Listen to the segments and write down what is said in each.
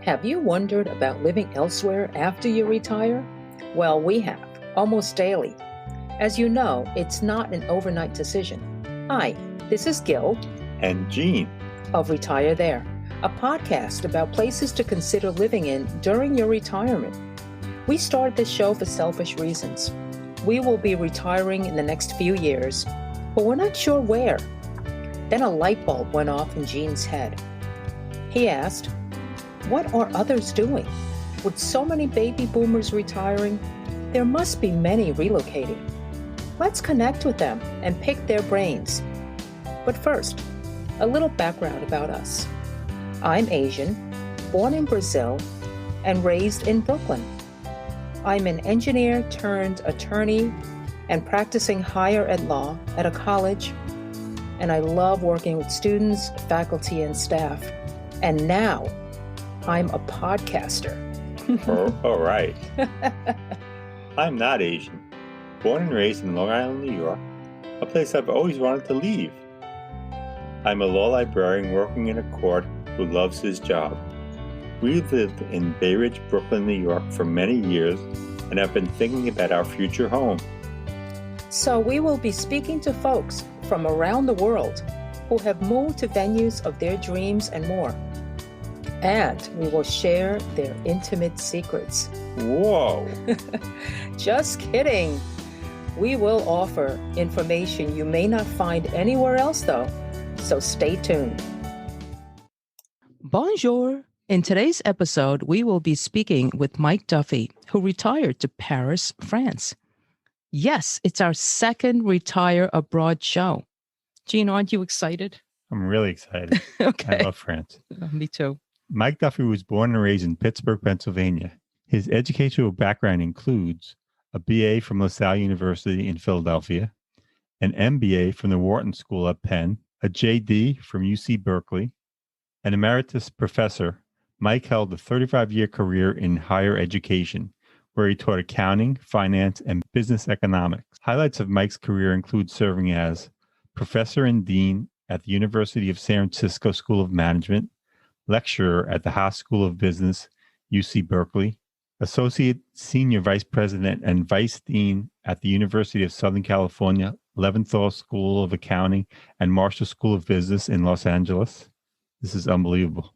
Have you wondered about living elsewhere after you retire? Well, we have, almost daily. As you know, it's not an overnight decision. Hi, this is Gil and Gene of Retire There, a podcast about places to consider living in during your retirement. We started this show for selfish reasons. We will be retiring in the next few years, but we're not sure where. Then a light bulb went off in Gene's head. He asked, what are others doing? With so many baby boomers retiring, there must be many relocating. Let's connect with them and pick their brains. But first, a little background about us. I'm Asian, born in Brazil, and raised in Brooklyn. I'm an engineer turned attorney and practicing higher ed law at a college, and I love working with students, faculty, and staff. And now, I'm a podcaster. All right. I'm not Asian. Born and raised in Long Island, New York, a place I've always wanted to leave. I'm a law librarian working in a court who loves his job. We've lived in Bay Ridge, Brooklyn, New York for many years and have been thinking about our future home. So we will be speaking to folks from around the world who have moved to venues of their dreams and more. And we will share their intimate secrets. Whoa! Just kidding. We will offer information you may not find anywhere else, though. So stay tuned. Bonjour. In today's episode, we will be speaking with Mike Duffy, who retired to Paris, France. Yes, it's our second Retire Abroad show. Gene, aren't you excited? I'm really excited. Okay. I love France. Me too. Mike Duffy was born and raised in Pittsburgh, Pennsylvania. His educational background includes a BA from LaSalle University in Philadelphia, an MBA from the Wharton School at Penn, a JD from UC Berkeley, an emeritus professor. Mike held a 35-year career in higher education, where he taught accounting, finance, and business economics. Highlights of Mike's career include serving as professor and dean at the University of San Francisco School of Management, lecturer at the Haas School of Business, UC Berkeley, associate senior vice president and vice dean at the University of Southern California, Leventhal School of Accounting, and Marshall School of Business in Los Angeles. This is unbelievable.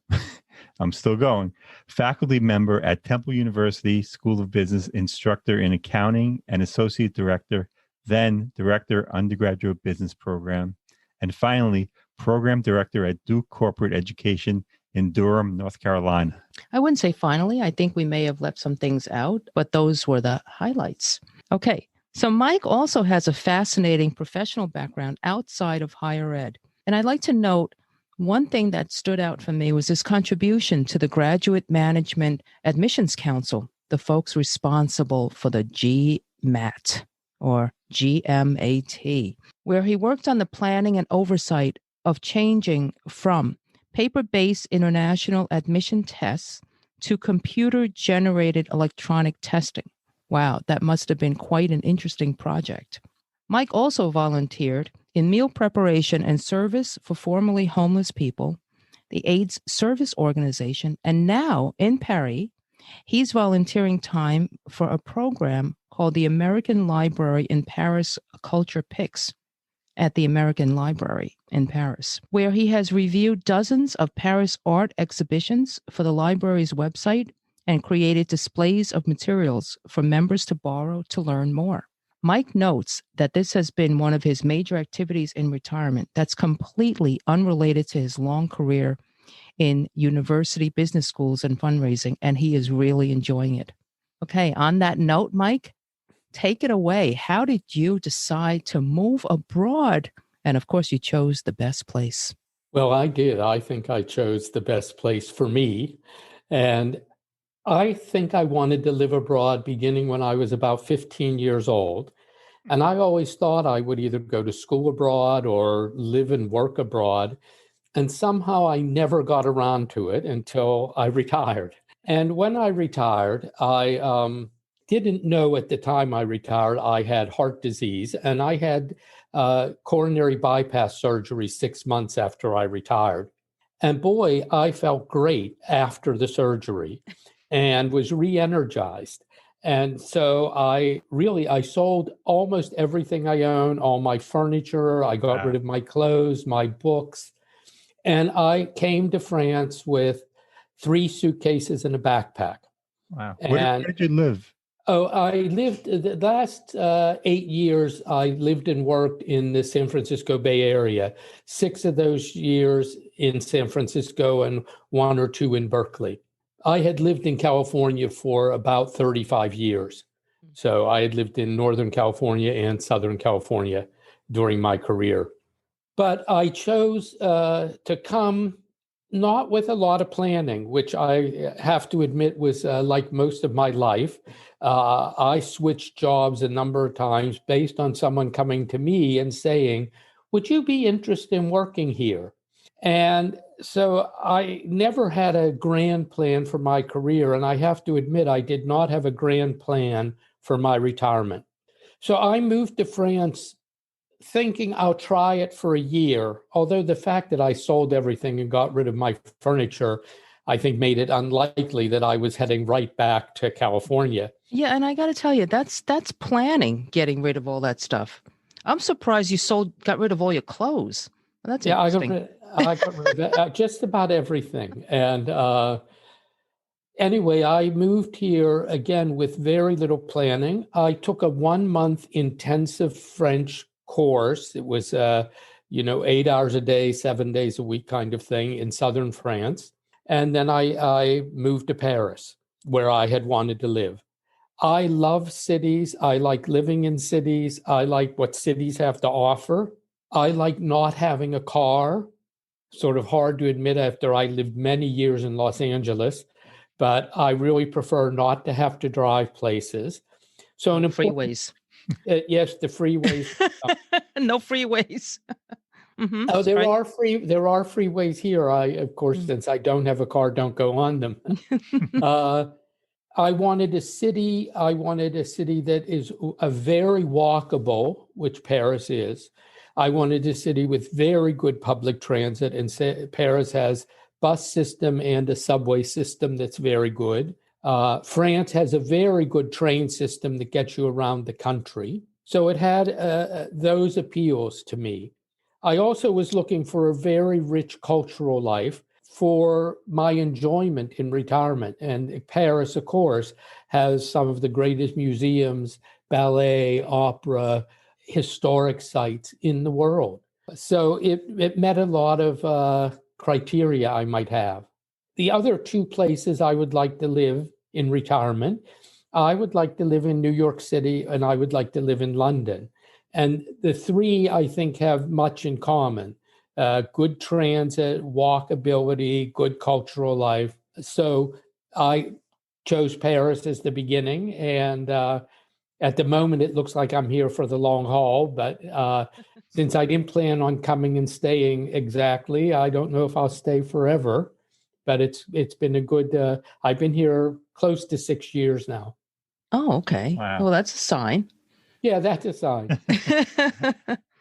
I'm still going. Faculty member at Temple University School of Business, instructor in accounting and associate director, then director undergraduate business program, and finally, program director at Duke Corporate Education in Durham, North Carolina. I wouldn't say finally. I think we may have left some things out, but those were the highlights. Okay, so Mike also has a fascinating professional background outside of higher ed. And I'd like to note one thing that stood out for me was his contribution to the Graduate Management Admissions Council, the folks responsible for the GMAT or GMAT, where he worked on the planning and oversight of changing from paper-based international admission tests to computer-generated electronic testing. Wow, that must have been quite an interesting project. Mike also volunteered in meal preparation and service for formerly homeless people, the AIDS Service Organization, and now in Paris, he's volunteering time for a program called the American Library in Paris Culture Picks at the American Library in Paris, where he has reviewed dozens of Paris art exhibitions for the library's website and created displays of materials for members to borrow to learn more. Mike notes that this has been one of his major activities in retirement that's completely unrelated to his long career in university business schools and fundraising, and he is really enjoying it. Okay, on that note, Mike, take it away. How did you decide to move abroad? And of course, you chose the best place. Well, I did. I think I chose the best place for me. And I think I wanted to live abroad beginning when I was about 15 years old. And I always thought I would either go to school abroad or live and work abroad. And somehow I never got around to it until I retired. And when I retired, I didn't know at the time I retired I had heart disease, and I had coronary bypass surgery 6 months after I retired. And boy, I felt great after the surgery and was re-energized. And so I sold almost everything I own, all my furniture. I got rid of my clothes, my books. And I came to France with 3 suitcases and a backpack. Wow. And Where did you live? Oh, I lived the last 8 years. I lived and worked in the San Francisco Bay Area. 6 of those years in San Francisco and 1 or 2 in Berkeley. I had lived in California for about 35 years. So I had lived in Northern California and Southern California during my career. But I chose to come not with a lot of planning, which I have to admit was like most of my life. I switched jobs a number of times based on someone coming to me and saying, would you be interested in working here? And so I never had a grand plan for my career. And I have to admit, I did not have a grand plan for my retirement. So I moved to France thinking I'll try it for a year, although the fact that I sold everything and got rid of my furniture, I think made it unlikely that I was heading right back to California. Yeah, and I got to tell you, that's planning, getting rid of all that stuff. I'm surprised you got rid of all your clothes. Well, that's interesting. I got rid of just about everything. And anyway, I moved here again with very little planning. I took a 1-month intensive French course. It was, 8 hours a day, 7 days a week kind of thing in southern France. And then I moved to Paris, where I had wanted to live. I love cities. I like living in cities. I like what cities have to offer. I like not having a car. Sort of hard to admit after I lived many years in Los Angeles, but I really prefer not to have to drive places. So no freeways. Yes, the freeways. No freeways. Mm-hmm. Oh, there are freeways here. Of course, since I don't have a car, don't go on them. I wanted a city that is a very walkable, which Paris is. I wanted a city with very good public transit, and Paris has bus system and a subway system that's very good. France has a very good train system that gets you around the country. So it had those appeals to me. I also was looking for a very rich cultural life for my enjoyment in retirement. And Paris, of course, has some of the greatest museums, ballet, opera, historic sites in the world. So it met a lot of criteria I might have. The other 2 places I would like to live in retirement, I would like to live in New York City and I would like to live in London. And the 3, I think, have much in common. Good transit, walkability, good cultural life. So I chose Paris as the beginning. And at the moment, it looks like I'm here for the long haul. But since I didn't plan on coming and staying exactly, I don't know if I'll stay forever. But it's been a good, I've been here close to 6 years now. Oh, okay. Wow. Well, that's a sign. Yeah, that's a sign.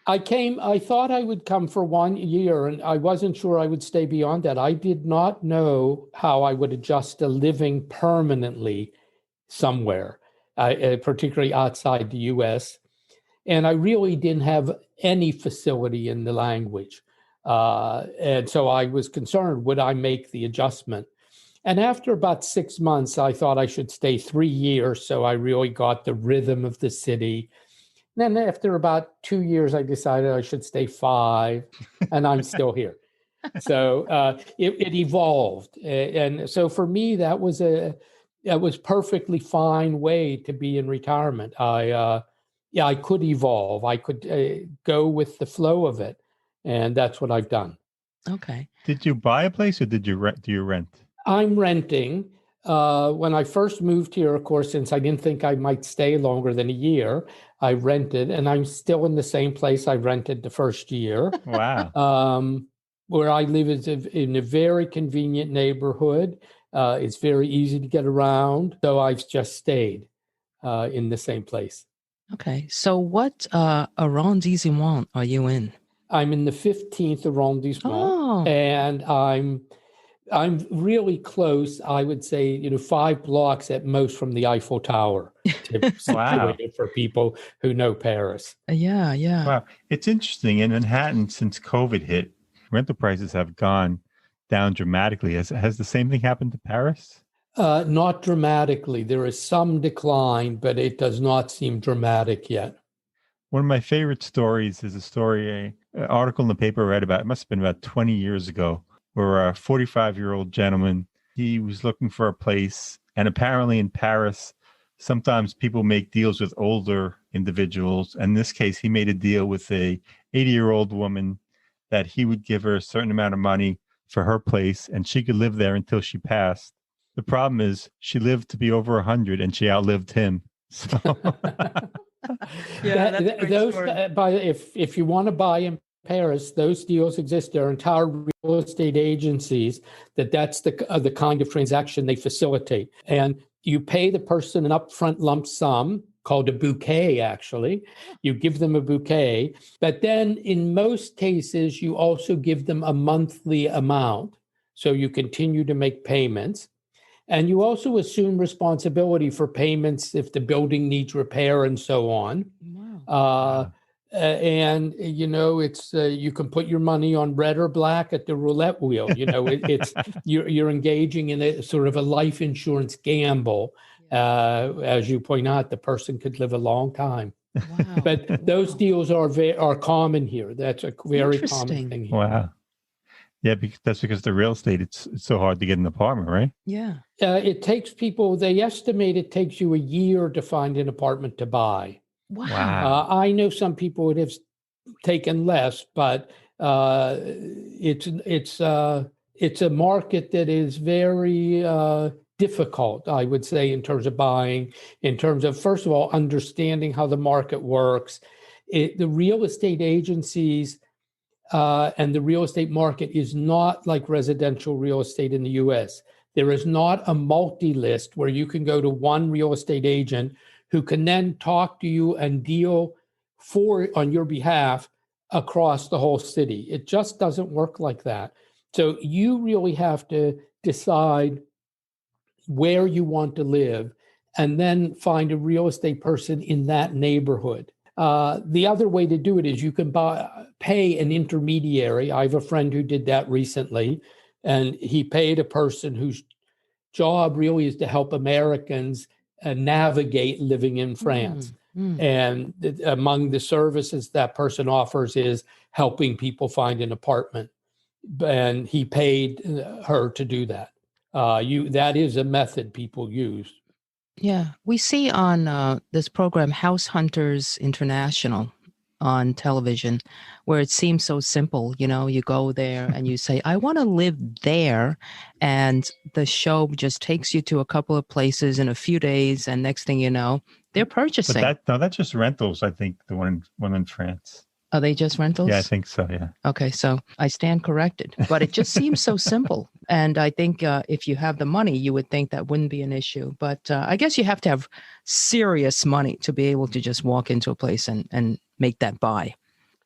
I thought I would come for 1 year, and I wasn't sure I would stay beyond that. I did not know how I would adjust to living permanently somewhere, particularly outside the U.S. And I really didn't have any facility in the language. And so I was concerned, would I make the adjustment? And after about 6 months, I thought I should stay 3 years. So I really got the rhythm of the city. Then after about 2 years, I decided I should stay 5, and I'm still here. So it evolved. And so for me, that was perfectly fine way to be in retirement. I could evolve. I could go with the flow of it. And that's what I've done. Okay. Did you buy a place or do you rent? I'm renting. When I first moved here, of course, since I didn't think I might stay longer than a year, I rented, and I'm still in the same place I rented the first year. Wow. Where I live is in a very convenient neighborhood. It's very easy to get around, so I've just stayed in the same place. Okay. So what arrondissement are you in? I'm in the 15th arrondissement, Oh, and I'm really close. I would say, 5 blocks at most from the Eiffel Tower, Wow. situated for people who know Paris. yeah, yeah. Wow. It's interesting. In Manhattan, since COVID hit, rental prices have gone down dramatically. Has the same thing happened to Paris? Not dramatically. There is some decline, but it does not seem dramatic yet. One of my favorite stories is a story, an article in the paper I read about, it must have been about 20 years ago, where a 45-year-old gentleman, he was looking for a place. And apparently in Paris, sometimes people make deals with older individuals. In this case, he made a deal with a 80-year-old woman that he would give her a certain amount of money for her place, and she could live there until she passed. The problem is she lived to be over 100 and she outlived him. So Yeah, that's a great those story. if you want to buy in Paris, those deals exist. There are entire real estate agencies that's the kind of transaction they facilitate, and you pay the person an upfront lump sum called a bouquet. Actually, you give them a bouquet, but then in most cases you also give them a monthly amount, so you continue to make payments. And you also assume responsibility for payments if the building needs repair and so on. Wow. And it's you can put your money on red or black at the roulette wheel. It's you're engaging in a sort of a life insurance gamble. As you point out, the person could live a long time. Wow. But those deals are common here. That's a very common Interesting. thing here. wow. Yeah, that's because the real estate, it's so hard to get an apartment, right? Yeah. It takes people, they estimate it takes you a year to find an apartment to buy. Wow. Wow. I know some people would have taken less, but it's a market that is very difficult, I would say, in terms of buying, in terms of, first of all, understanding how the market works. The real estate agencies and the real estate market is not like residential real estate in the US. There is not a multi-list where you can go to one real estate agent who can then talk to you and deal on your behalf across the whole city. It just doesn't work like that. So you really have to decide where you want to live and then find a real estate person in that neighborhood. The other way to do it is you can pay an intermediary. I have a friend who did that recently, and he paid a person whose job really is to help Americans navigate living in France. And among the services that person offers is helping people find an apartment. And he paid her to do that. That is a method people use. Yeah. We see on this program, House Hunters International, on television, where it seems so simple. You go there and you say, I want to live there. And the show just takes you to a couple of places in a few days. And next thing you know, they're purchasing. But that's just rentals, I think, the one in France. Are they just rentals? Yeah, I think so, yeah. Okay, so I stand corrected. But it just seems so simple. And I think if you have the money, you would think that wouldn't be an issue. But I guess you have to have serious money to be able to just walk into a place and make that buy.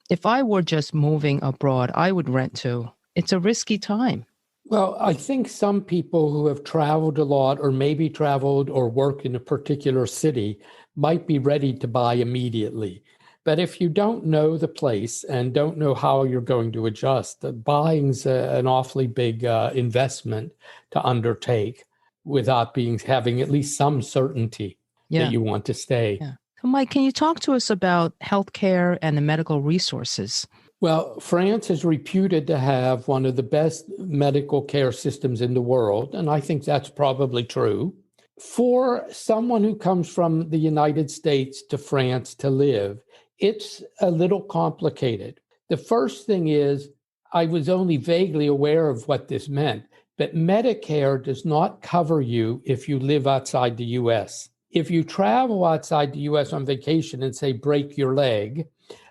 If I were just moving abroad, I would rent too. It's a risky time. Well, I think some people who have traveled a lot or maybe traveled or work in a particular city might be ready to buy immediately. But if you don't know the place and don't know how you're going to adjust, buying's an awfully big investment to undertake without having at least some certainty that you want to stay. Yeah. So Mike, can you talk to us about healthcare and the medical resources? Well, France is reputed to have one of the best medical care systems in the world, and I think that's probably true. For someone who comes from the United States to France to live, it's a little complicated. The first thing is, I was only vaguely aware of what this meant, but Medicare does not cover you if you live outside the US. If you travel outside the US on vacation and say break your leg,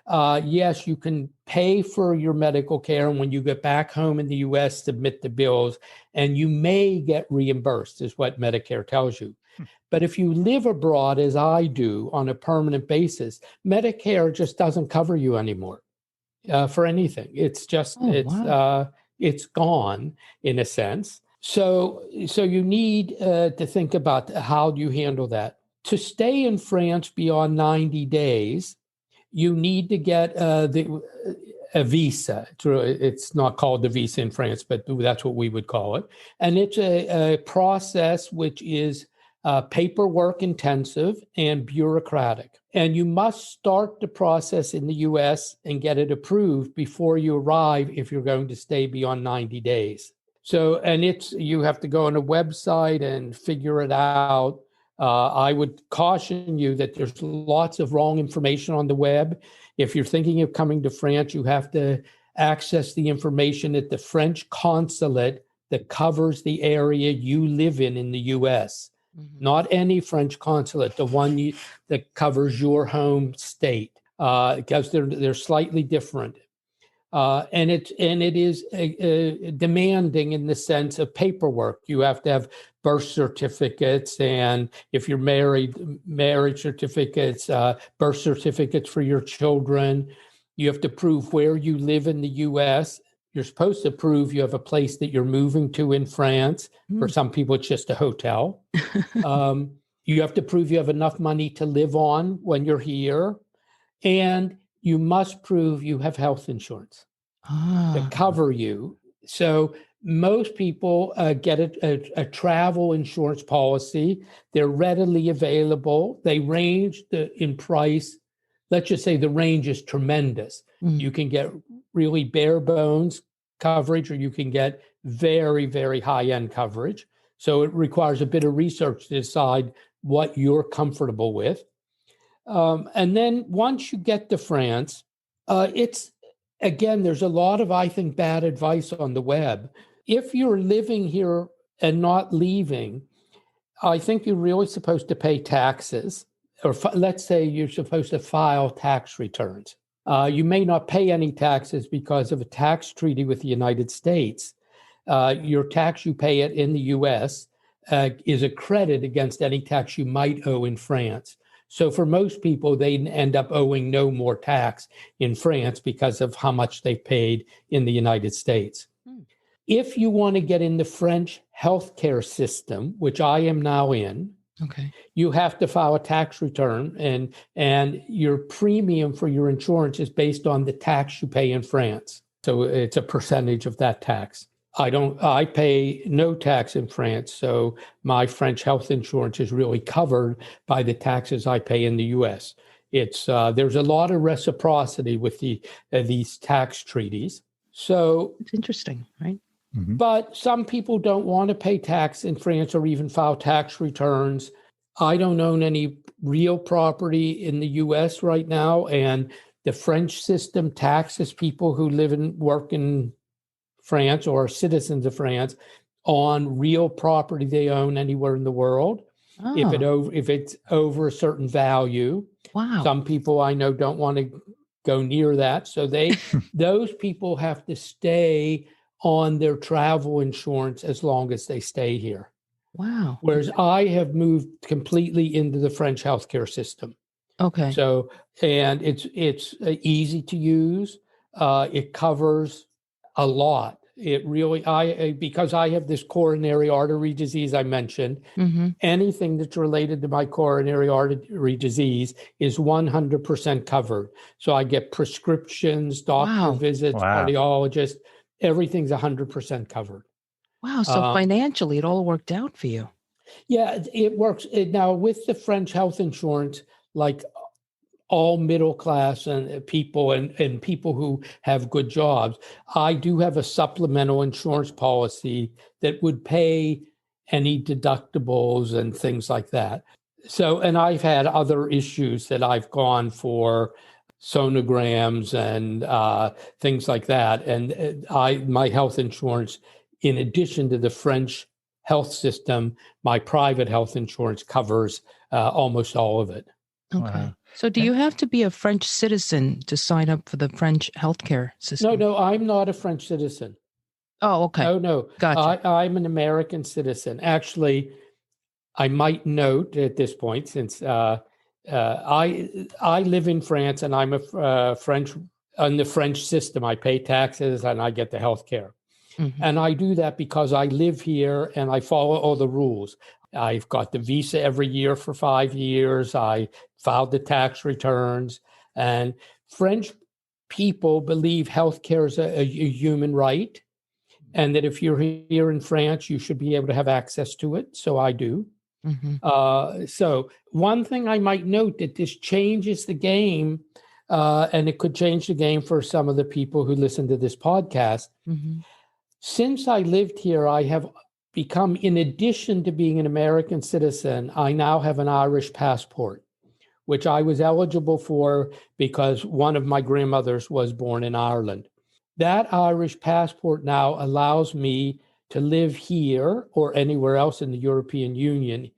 yes, you can pay for your medical care. And when you get back home in the US, submit the bills, and you may get reimbursed, is what Medicare tells you. But if you live abroad, as I do, on a permanent basis, Medicare just doesn't cover you anymore. for anything. It's just wow. it's gone in a sense. So you need to think about how do you handle that. To stay in France beyond 90 days, you need to get a visa. It's not called the visa in France, but that's what we would call it. And it's a process which is paperwork intensive and bureaucratic. And you must start the process in the US and get it approved before you arrive if you're going to stay beyond 90 days. So, and you have to go on a website and figure it out. I would caution you that there's lots of wrong information on the web. If you're thinking of coming to France, you have to access the information at the French consulate that covers the area you live in the US. Mm-hmm. Not any French consulate, the one that covers your home state, because they're slightly different. And it is demanding in the sense of paperwork. You have to have birth certificates, and if you're married, marriage certificates, birth certificates for your children. You have to prove where you live in the U.S. You're supposed to prove you have a place that you're moving to in France. For some people, it's just a hotel. You have to prove you have enough money to live on when you're here, and you must prove you have health insurance to cover you. So most people get a travel insurance policy. They're readily available. They range in price. Let's just say the range is tremendous. You can get really bare bones coverage, or you can get very, very high-end coverage. So it requires a bit of research to decide what you're comfortable with. And then once you get to France, there's a lot of, I think, bad advice on the web. If you're living here and not leaving, I think you're really supposed to pay taxes, or let's say you're supposed to file tax returns. You may not pay any taxes because of a tax treaty with the United States. Your tax you pay it in the U.S. Is a credit against any tax you might owe in France. So for most people, they end up owing no more tax in France because of how much they paid in the United States. If you want to get in the French healthcare system, which I am now in, you have to file a tax return, and your premium for your insurance is based on the tax you pay in France. So it's a percentage of that tax. I pay no tax in France, so my French health insurance is really covered by the taxes I pay in the U.S. There's a lot of reciprocity with these tax treaties. So it's interesting, right? Mm-hmm. But some people don't want to pay tax in France or even file tax returns. I don't own any real property in the U.S. right now, and the French system taxes people who live and work in France or are citizens of France on real property they own anywhere in the world. If it's over a certain value. Wow. Some people I know don't want to go near that. So those people have to stay on their travel insurance as long as they stay here. Wow. Whereas I have moved completely into the French healthcare system. Okay. So, and it's easy to use. It covers a lot. It really, because I have this coronary artery disease I mentioned, anything that's related to my coronary artery disease is 100% covered. So I get prescriptions, doctor visits, cardiologist, everything's 100% covered. Wow. So financially, it all worked out for you. Yeah, it works. Now, with the French health insurance, like all middle class and people and people who have good jobs, I do have a supplemental insurance policy that would pay any deductibles and things like that. So, and I've had other issues that I've gone for sonograms and things like that. And my health insurance, in addition to the French health system, my private health insurance covers almost all of it. Okay. Wow. So do you have to be a French citizen to sign up for the French healthcare system? No, I'm not a French citizen. Oh, okay. Oh, no. Gotcha. I'm an American citizen. Actually, I might note at this point, since I live in France and I'm a French on the French system. I pay taxes and I get the health care. Mm-hmm. And I do that because I live here and I follow all the rules. I've got the visa every year for 5 years. I filed the tax returns. And French people believe healthcare is a human right, and that if you're here in France, you should be able to have access to it. So I do. Mm-hmm. So one thing I might note that this changes the game, and it could change the game for some of the people who listen to this podcast. Mm-hmm. Since I lived here, I have become, in addition to being an American citizen, I now have an Irish passport, which I was eligible for because one of my grandmothers was born in Ireland. That Irish passport now allows me to live here or anywhere else in the European Union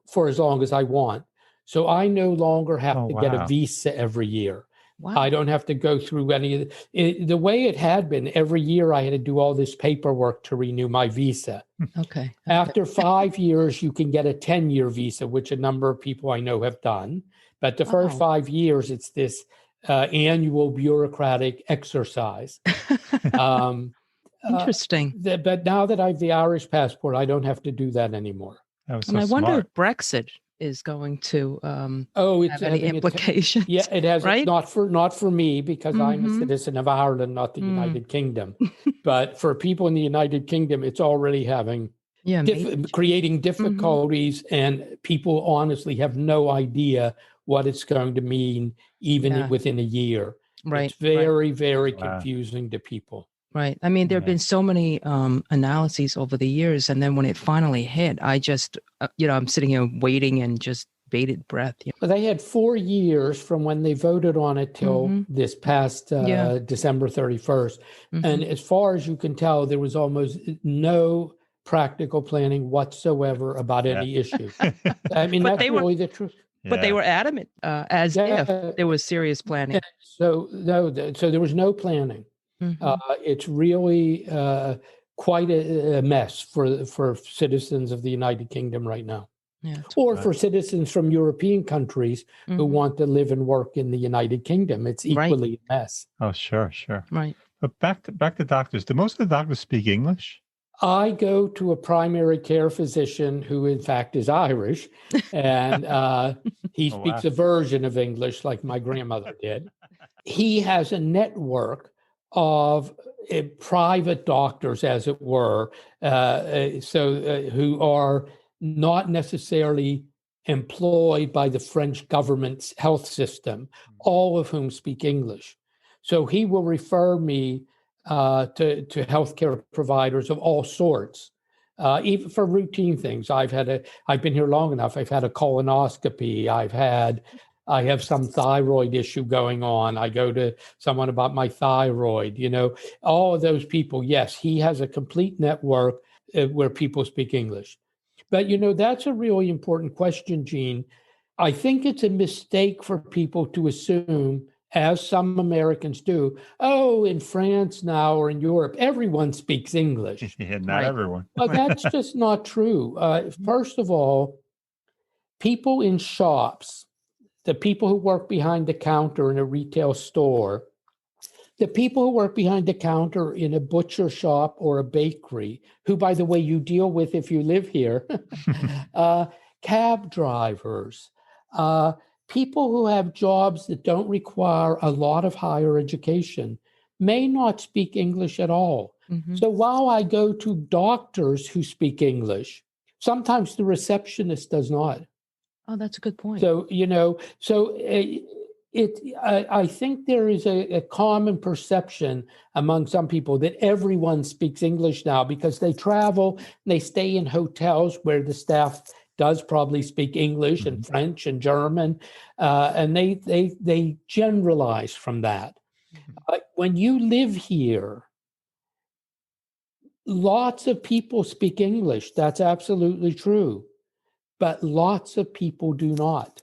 for as long as I want. So I no longer have to get a visa every year. Wow. I don't have to go through any of it. The way it had been, every year I had to do all this paperwork to renew my visa. Okay. After 5 years, you can get a 10-year visa, which a number of people I know have done. But the first 5 years, it's this annual bureaucratic exercise. Interesting. But now that I have the Irish passport, I don't have to do that anymore. And I wonder if Brexit is going to have any implications. Yeah, it has. Right? Not for me, because I'm a citizen of Ireland, not the United Kingdom. But for people in the United Kingdom, it's already having creating difficulties, and people honestly have no idea what it's going to mean, even within a year. Right. It's very, very confusing to people. Right. I mean, there have been so many analyses over the years. And then when it finally hit, I just, I'm sitting here waiting and just bated breath. Well, they had 4 years from when they voted on it till this past December 31st. And as far as you can tell, there was almost no practical planning whatsoever about any issue. I mean, that's really the truth. But they were adamant as if there was serious planning. So there was no planning. It's really quite a mess for citizens of the United Kingdom right now, or for citizens from European countries who want to live and work in the United Kingdom. It's equally a mess. Oh, sure. Right. But back to doctors. Do most of the doctors speak English? I go to a primary care physician who, in fact, is Irish, and he speaks a version of English like my grandmother did. He has a network of private doctors, as it were, who are not necessarily employed by the French government's health system, all of whom speak English. So he will refer me to healthcare providers of all sorts, even for routine things. I've been here long enough. I've had a colonoscopy. I have some thyroid issue going on. I go to someone about my thyroid, all of those people. Yes, he has a complete network where people speak English. But, that's a really important question, Gene. I think it's a mistake for people to assume, as some Americans do, in France now or in Europe, everyone speaks English. Not everyone. Well, that's just not true. First of all, people in shops, the people who work behind the counter in a retail store, the people who work behind the counter in a butcher shop or a bakery, who, by the way, you deal with if you live here, cab drivers, people who have jobs that don't require a lot of higher education may not speak English at all. So while I go to doctors who speak English, sometimes the receptionist does not. Oh, that's a good point. So, I think there is a common perception among some people that everyone speaks English now because they travel, and they stay in hotels where the staff does probably speak English and French and German, and they generalize from that. When you live here, lots of people speak English. That's absolutely true. But lots of people do not.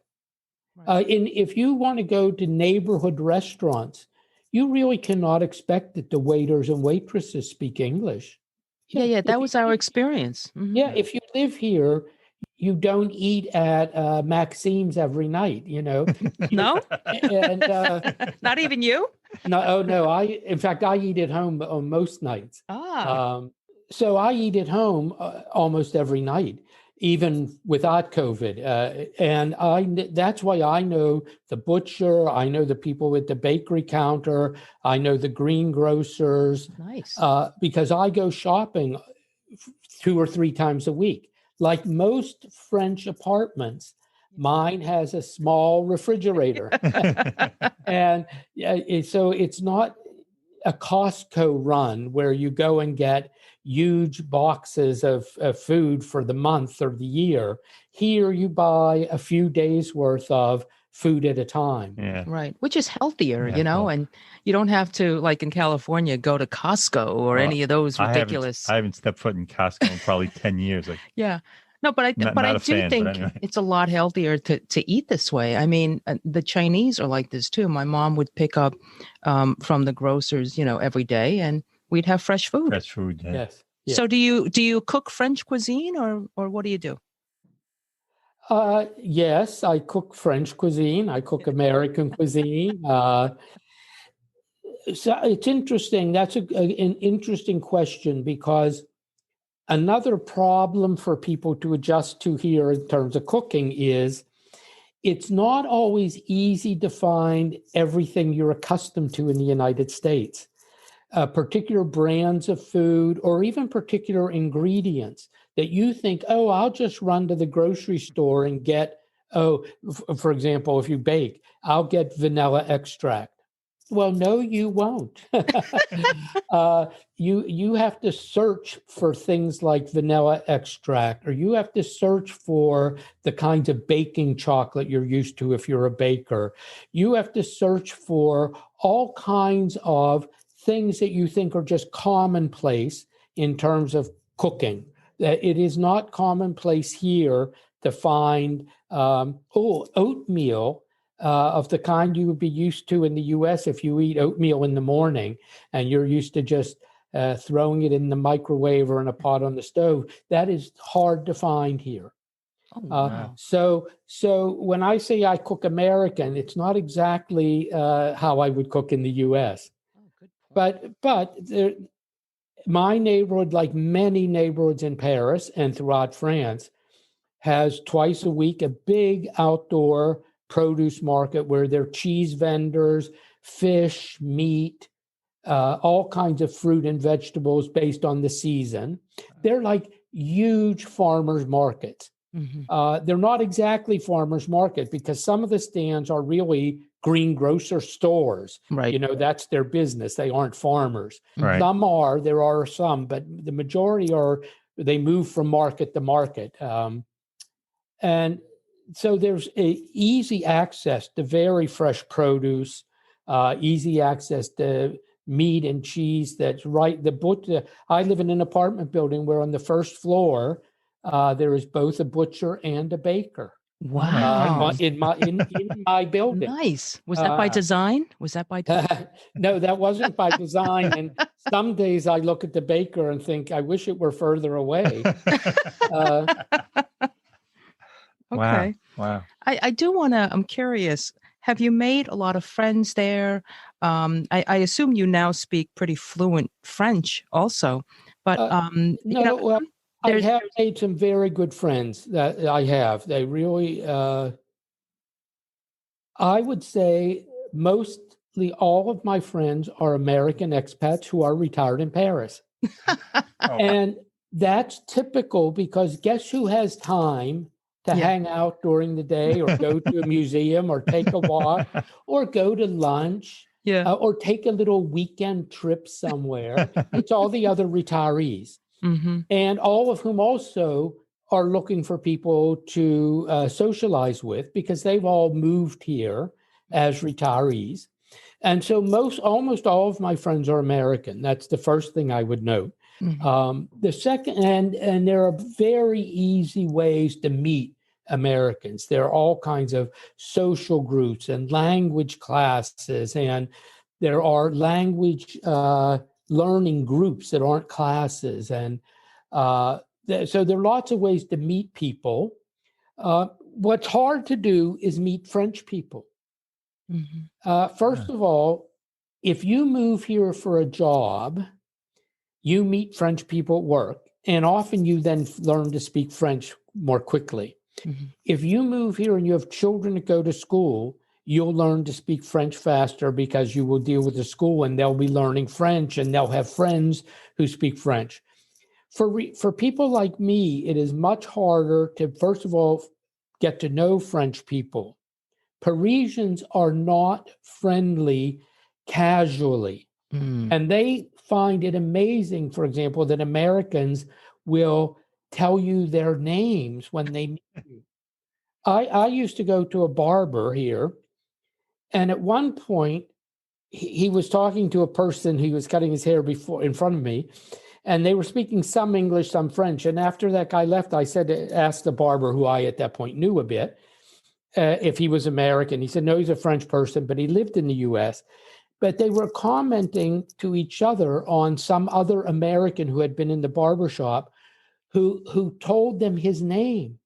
And if you want to go to neighborhood restaurants, you really cannot expect that the waiters and waitresses speak English. Yeah, that was our experience. Yeah, if you live here, you don't eat at Maxine's every night, No? And Not even you? No, oh no. In fact, I eat at home on most nights. So I eat at home almost every night, even without COVID. And that's why I know the butcher, I know the people at the bakery counter, I know the greengrocers. Nice. Because I go shopping 2 or 3 times a week. Like most French apartments, mine has a small refrigerator. And so it's not a Costco run where you go and get huge boxes of food for the month or the year. Here you buy a few days worth of food at a time. Yeah. Right. Which is healthier, Yeah, well, and you don't have to, like in California, go to Costco or any of those ridiculous. I haven't stepped foot in Costco in probably 10 years. Like, yeah. No, but I not do a fan, think but anyway. it's a lot healthier to eat this way. I mean, the Chinese are like this too. My mom would pick up from the grocers, every day, and we'd have fresh food. Fresh food, yeah. Yes. Yeah. So do you cook French cuisine or what do you do? Yes, I cook French cuisine. I cook American cuisine. So it's interesting. That's an interesting question, because another problem for people to adjust to here in terms of cooking is it's not always easy to find everything you're accustomed to in the United States. Particular brands of food or even particular ingredients that you think, oh, I'll just run to the grocery store and get, for example, if you bake, I'll get vanilla extract. Well, no, you won't. You have to search for things like vanilla extract, or you have to search for the kinds of baking chocolate you're used to if you're a baker. You have to search for all kinds of things that you think are just commonplace in terms of cooking. It is not commonplace here to find oatmeal of the kind you would be used to in the U.S. if you eat oatmeal in the morning and you're used to just throwing it in the microwave or in a pot on the stove. That is hard to find here. Oh, wow. So when I say I cook American, it's not exactly how I would cook in the U.S. Oh, good point. But my neighborhood, like many neighborhoods in Paris and throughout France, has twice a week a big outdoor produce market where there are cheese vendors, fish, meat, all kinds of fruit and vegetables based on the season. They're like huge farmers markets. Mm-hmm. They're not exactly farmers market because some of the stands are really greengrocer stores. Right. That's their business. They aren't farmers. Right. There are some, but the majority they move from market to market. And so there's easy access to very fresh produce, easy access to meat and cheese. That's right. I live in an apartment building where on the first floor there is both a butcher and a baker. Wow. In my building. Nice. Was that by design? No, that wasn't by design. And some days I look at the baker and think, I wish it were further away. Okay. Wow. I do want to, I'm curious, have you made a lot of friends there? I assume you now speak pretty fluent French also, but no, I have made some very good friends that I have. They really, I would say mostly all of my friends are American expats who are retired in Paris. And that's typical because guess who has time to hang out during the day or go to a museum or take a walk or go to lunch or take a little weekend trip somewhere? It's all the other retirees. Mm-hmm. And all of whom also are looking for people to socialize with because they've all moved here as retirees. And so almost all of my friends are American. That's the first thing I would note. Mm-hmm. The second, and there are very easy ways to meet Americans. There are all kinds of social groups and language classes, and there are language learning groups that aren't classes. And so there are lots of ways to meet people. What's hard to do is meet French people. Mm-hmm. First of all, if you move here for a job, you meet French people at work, and often you then learn to speak French more quickly. Mhm. If you move here and you have children that go to school, you'll learn to speak French faster because you will deal with the school and they'll be learning French and they'll have friends who speak French. For people like me, it is much harder to, first of all, get to know French people. Parisians are not friendly casually. Mm. And they find it amazing, for example, that Americans will tell you their names when they meet you. I used to go to a barber here, and at one point, he was talking to a person who was cutting his hair before in front of me, and they were speaking some English, some French. And after that guy left, I asked the barber, who I at that point knew a bit, if he was American. He said, no, he's a French person, but he lived in the U.S. But they were commenting to each other on some other American who had been in the barbershop who told them his name.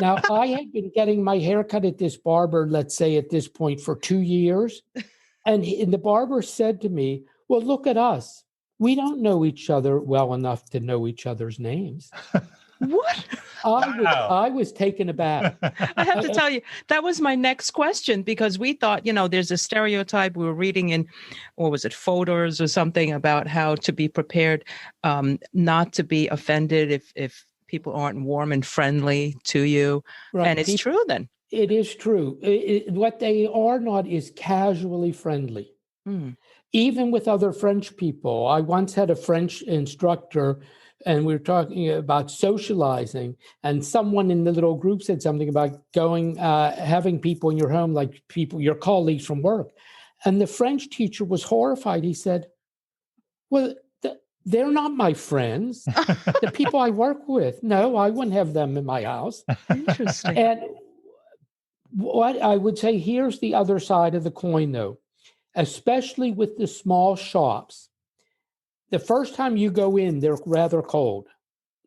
Now, I had been getting my hair cut at this barber, let's say at this point, for 2 years. And the barber said to me, well, look at us. We don't know each other well enough to know each other's names. What? I was taken aback. I have to tell you, that was my next question, because we thought, there's a stereotype we were reading in, or was it Photos or something, about how to be prepared not to be offended if people aren't warm and friendly to you. Right. And it's true then. It is true. What they are not is casually friendly. Mm. Even with other French people. I once had a French instructor, and we were talking about socializing, and someone in the little group said something about having people in your home, like your colleagues from work. And the French teacher was horrified. He said, well, they're not my friends. The people I work with. No, I wouldn't have them in my house. Interesting. And what I would say, here's the other side of the coin, though, especially with the small shops. The first time you go in, they're rather cold.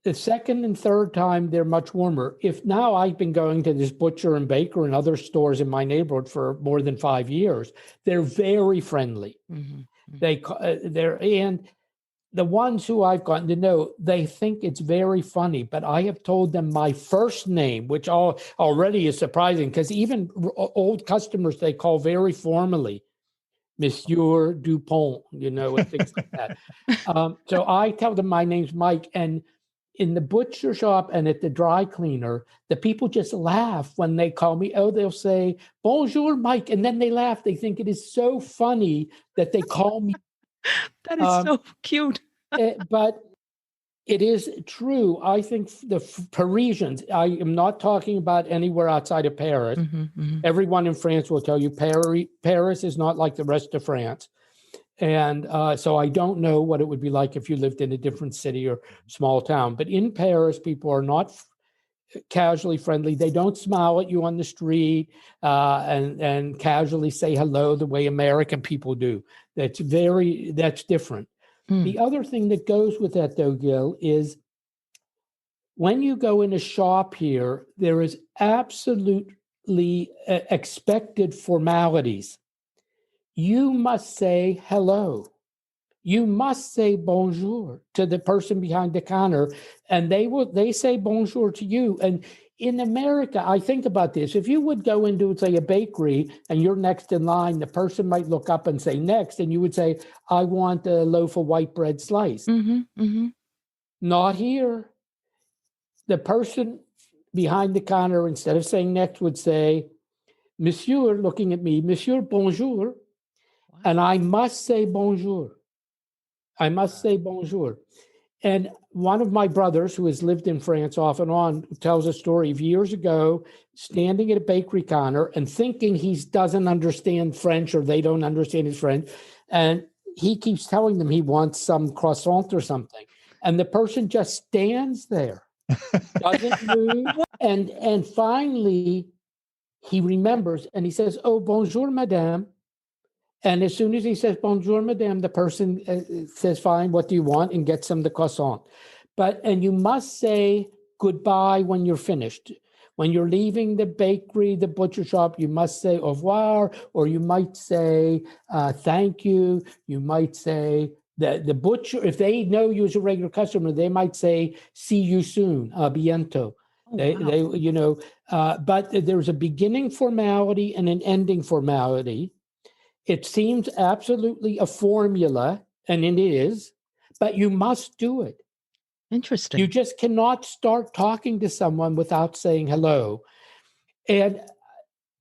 The second and third time, they're much warmer. If now I've been going to this butcher and baker and other stores in my neighborhood for more than 5 years, they're very friendly. Mm-hmm. And the ones who I've gotten to know, they think it's very funny, but I have told them my first name, which already is surprising, because even old customers, they call very formally, Monsieur Dupont, and things like that. So I tell them my name's Mike, and in the butcher shop and at the dry cleaner, the people just laugh when they call me. Oh, they'll say, bonjour, Mike. And then they laugh. They think it is so funny that they call me. That is so cute. But it is true. I think the Parisians, I am not talking about anywhere outside of Paris. Mm-hmm, mm-hmm. Everyone in France will tell you Paris is not like the rest of France. And so I don't know what it would be like if you lived in a different city or small town. But in Paris, people are not casually friendly. They don't smile at you on the street and casually say hello the way American people do. That's different. Mm. The other thing that goes with that, though, Gil, is when you go in a shop here, there is absolutely expected formalities. You must say hello. You must say bonjour to the person behind the counter, and they say bonjour to you. And in America, I think about this. If you would go into, say, a bakery and you're next in line, the person might look up and say next, and you would say, I want a loaf of white bread sliced. Mm-hmm, mm-hmm. Not here. The person behind the counter, instead of saying next, would say, Monsieur, looking at me, Monsieur, bonjour. Wow. And I must say bonjour. I must say bonjour. And one of my brothers, who has lived in France off and on, tells a story of years ago, standing at a bakery counter and thinking he doesn't understand French, or they don't understand his French. And he keeps telling them he wants some croissant or something. And the person just stands there, doesn't move. And finally, he remembers and he says, oh, bonjour, madame. And as soon as he says, bonjour, madame, the person says, fine, what do you want? And gets him the croissant. And you must say goodbye when you're finished. When you're leaving the bakery, the butcher shop, you must say au revoir, or you might say thank you. You might say the butcher, if they know you as a regular customer, they might say see you soon, biento. Oh, wow. But there's a beginning formality and an ending formality. It seems absolutely a formula, and it is, but you must do it. Interesting. You just cannot start talking to someone without saying hello. And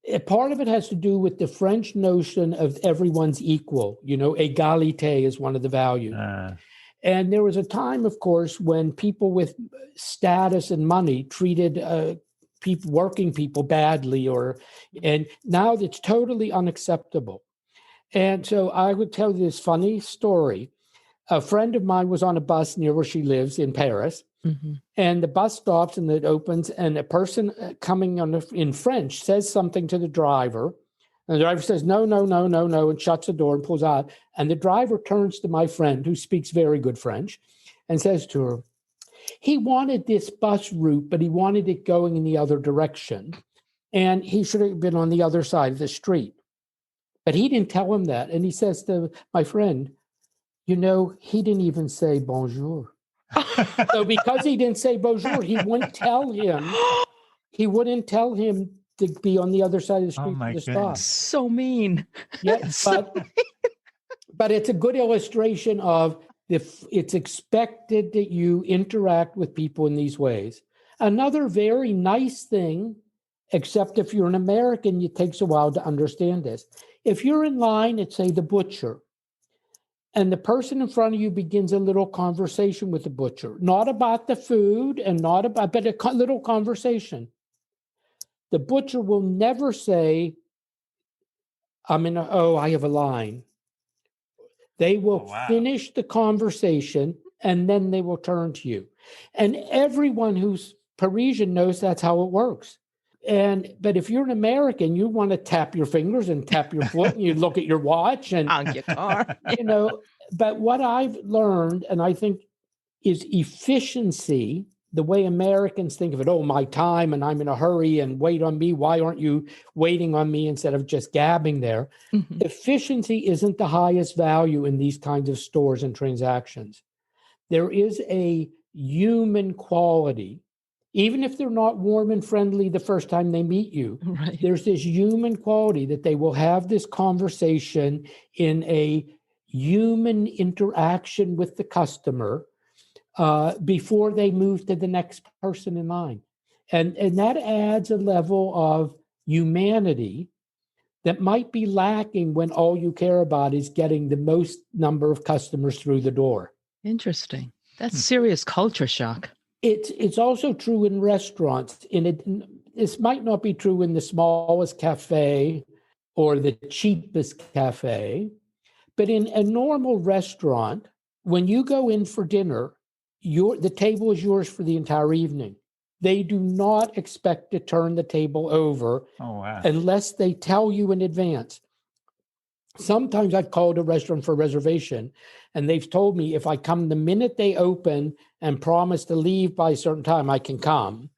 a part of it has to do with the French notion of everyone's equal. Égalité is one of the values. And there was a time, of course, when people with status and money treated working people badly, and now it's totally unacceptable. And so I would tell you this funny story. A friend of mine was on a bus near where she lives in Paris, and the bus stops and it opens, and a person coming in French says something to the driver, and the driver says, no, no, no, no, no, and shuts the door and pulls out. And the driver turns to my friend, who speaks very good French, and says to her, he wanted this bus route, but he wanted it going in the other direction, and he should have been on the other side of the street. But he didn't tell him that. And he says to my friend, he didn't even say bonjour. So because he didn't say bonjour, he wouldn't tell him to be on the other side of the street for the stop. So mean. Yeah, but it's a good illustration of it's expected that you interact with people in these ways. Another very nice thing, except if you're an American, it takes a while to understand this. If you're in line at, say, the butcher, and the person in front of you begins a little conversation with the butcher, not about the food but a little conversation. The butcher will never say, I have a line. They will finish the conversation and then they will turn to you. And everyone who's Parisian knows that's how it works. But if you're an American, you want to tap your fingers and tap your foot and you look at your watch and honk your car. But what I've learned, and I think is efficiency, the way Americans think of it, my time and I'm in a hurry and wait on me. Why aren't you waiting on me instead of just gabbing there? Efficiency isn't the highest value in these kinds of stores and transactions. There is a human quality. Even if they're not warm and friendly the first time they meet you, There's this human quality that they will have this conversation in a human interaction with the customer before they move to the next person in line. And that adds a level of humanity that might be lacking when all you care about is getting the most number of customers through the door. Interesting. That's serious culture shock. It's also true in restaurants. This might not be true in the smallest cafe or the cheapest cafe, but in a normal restaurant, when you go in for dinner, the table is yours for the entire evening. They do not expect to turn the table over unless they tell you in advance. Sometimes I've called a restaurant for a reservation, and they've told me if I come the minute they open and promise to leave by a certain time, I can come.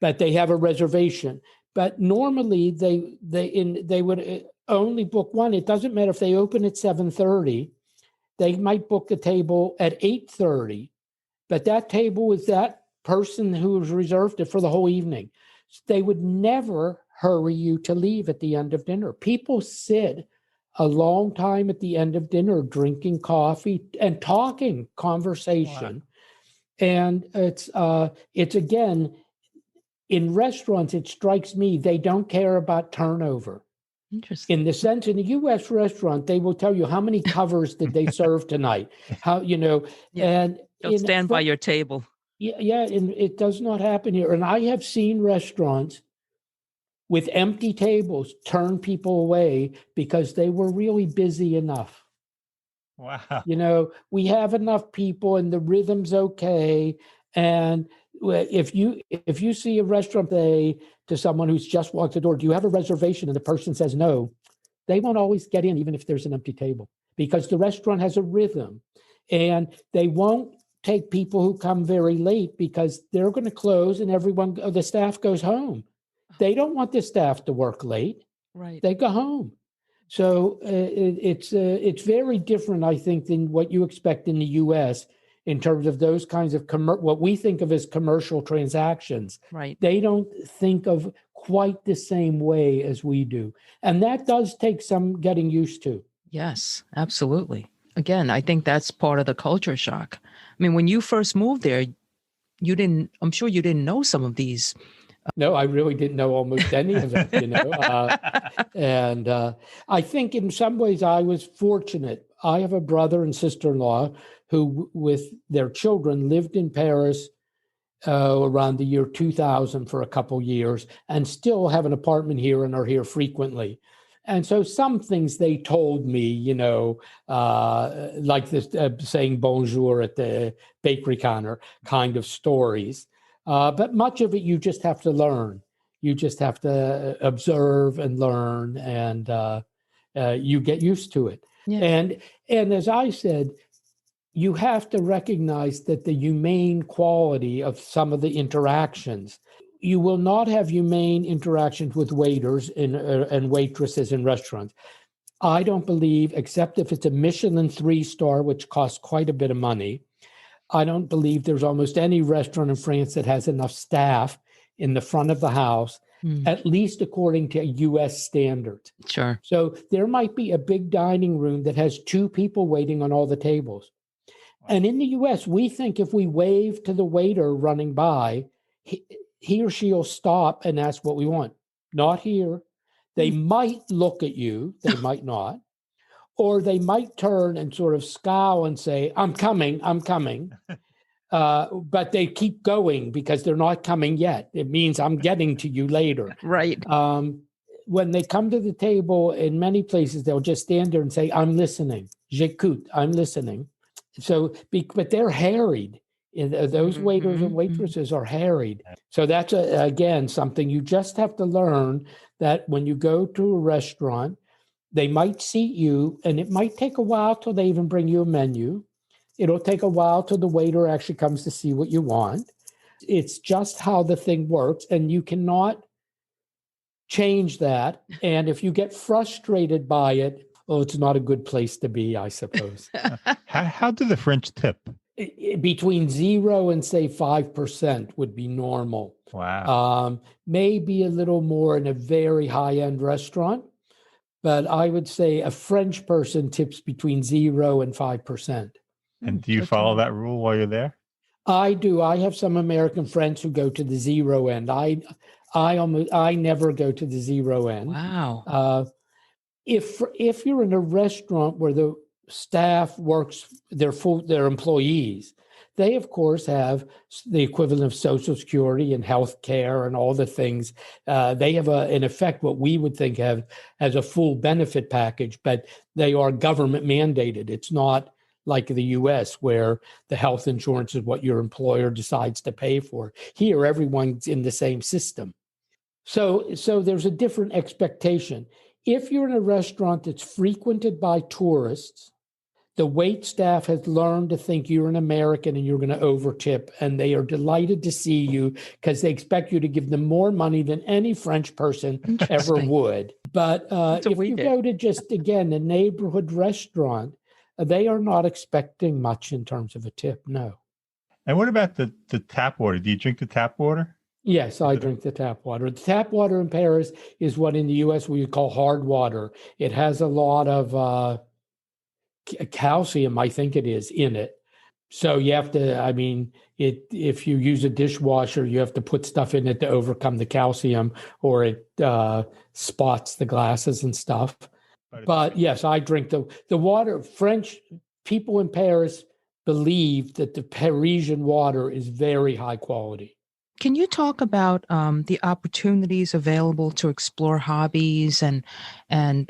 But they have a reservation. But normally they would only book one. It doesn't matter if they open at 7:30. They might book a table at 8:30, but that table is that person who has reserved it for the whole evening. They would never hurry you to leave at the end of dinner. People sit a long time at the end of dinner, drinking coffee and talking conversation. And it's again, in restaurants, it strikes me, they don't care about turnover. Interesting. In the sense, in a U.S. restaurant, they will tell you how many covers did they serve tonight, and they'll stand by your table. Yeah, and it does not happen here. And I have seen restaurants with empty tables turn people away because they were really busy enough. Wow. We have enough people and the rhythm's okay. And if you see a restaurant say to someone who's just walked the door, do you have a reservation? And the person says no, they won't always get in, even if there's an empty table, because the restaurant has a rhythm. And they won't take people who come very late because they're going to close and the staff goes home. They don't want the staff to work late. Right. They go home. So it's very different, I think, than what you expect in the U.S. in terms of those kinds of what we think of as commercial transactions. Right. They don't think of quite the same way as we do. And that does take some getting used to. Yes, absolutely. Again, I think that's part of the culture shock. I mean, when you first moved there, I'm sure you didn't know some of these. No, I really didn't know almost any of it, and I think in some ways I was fortunate. I have a brother and sister-in-law who, with their children, lived in Paris around the year 2000 for a couple years and still have an apartment here and are here frequently. And so some things they told me, like this saying bonjour at the bakery counter kind of stories. But much of it you just have to learn. You just have to observe and learn, and you get used to it. Yeah. And as I said, you have to recognize that the humane quality of some of the interactions. You will not have humane interactions with waiters and waitresses in restaurants. I don't believe, except if it's a Michelin 3-star, which costs quite a bit of money, I don't believe there's almost any restaurant in France that has enough staff in the front of the house, at least according to U.S. standards. Sure. So there might be a big dining room that has 2 people waiting on all the tables. And in the U.S., we think if we wave to the waiter running by, he or she will stop and ask what we want. Not here. They might look at you. They might not. Or they might turn and sort of scowl and say, I'm coming. But they keep going because they're not coming yet. It means I'm getting to you later. Right. When they come to the table, in many places, they'll just stand there and say, I'm listening. J'écoute. I'm listening. So, but they're harried. Those waiters and waitresses are harried. So that's, again, something you just have to learn, that when you go to a restaurant, they might seat you, and it might take a while till they even bring you a menu. It'll take a while till the waiter actually comes to see what you want. It's just how the thing works, and you cannot change that. And if you get frustrated by it, it's not a good place to be, I suppose. How do the French tip? Between 0 and say 5% would be normal. Wow. Maybe a little more in a very high-end restaurant, but I would say a French person tips between 0 and 5%. And do you follow that rule while you're there? I do. I have some American friends who go to the 0 end. I never go to the 0 end. Wow. If you're in a restaurant where the staff works, their employees, they of course have the equivalent of Social Security and health care and all the things. They have in effect what we would think of as a full benefit package, but they are government mandated. It's not like the US where the health insurance is what your employer decides to pay for. Here, everyone's in the same system. So there's a different expectation. If you're in a restaurant that's frequented by tourists, the wait staff has learned to think you're an American and you're going to overtip, and they are delighted to see you because they expect you to give them more money than any French person ever would. But if you go to just, again, a neighborhood restaurant, they are not expecting much in terms of a tip, no. And what about the tap water? Do you drink the tap water? Yes, I drink the tap water. The tap water in Paris is what in the U.S. we would call hard water. It has a lot of calcium, I think it is, in it. So you have to, if you use a dishwasher, you have to put stuff in it to overcome the calcium, or it spots the glasses and stuff. But yes, I drink the water. French people in Paris believe that the Parisian water is very high quality. Can you talk about the opportunities available to explore hobbies, and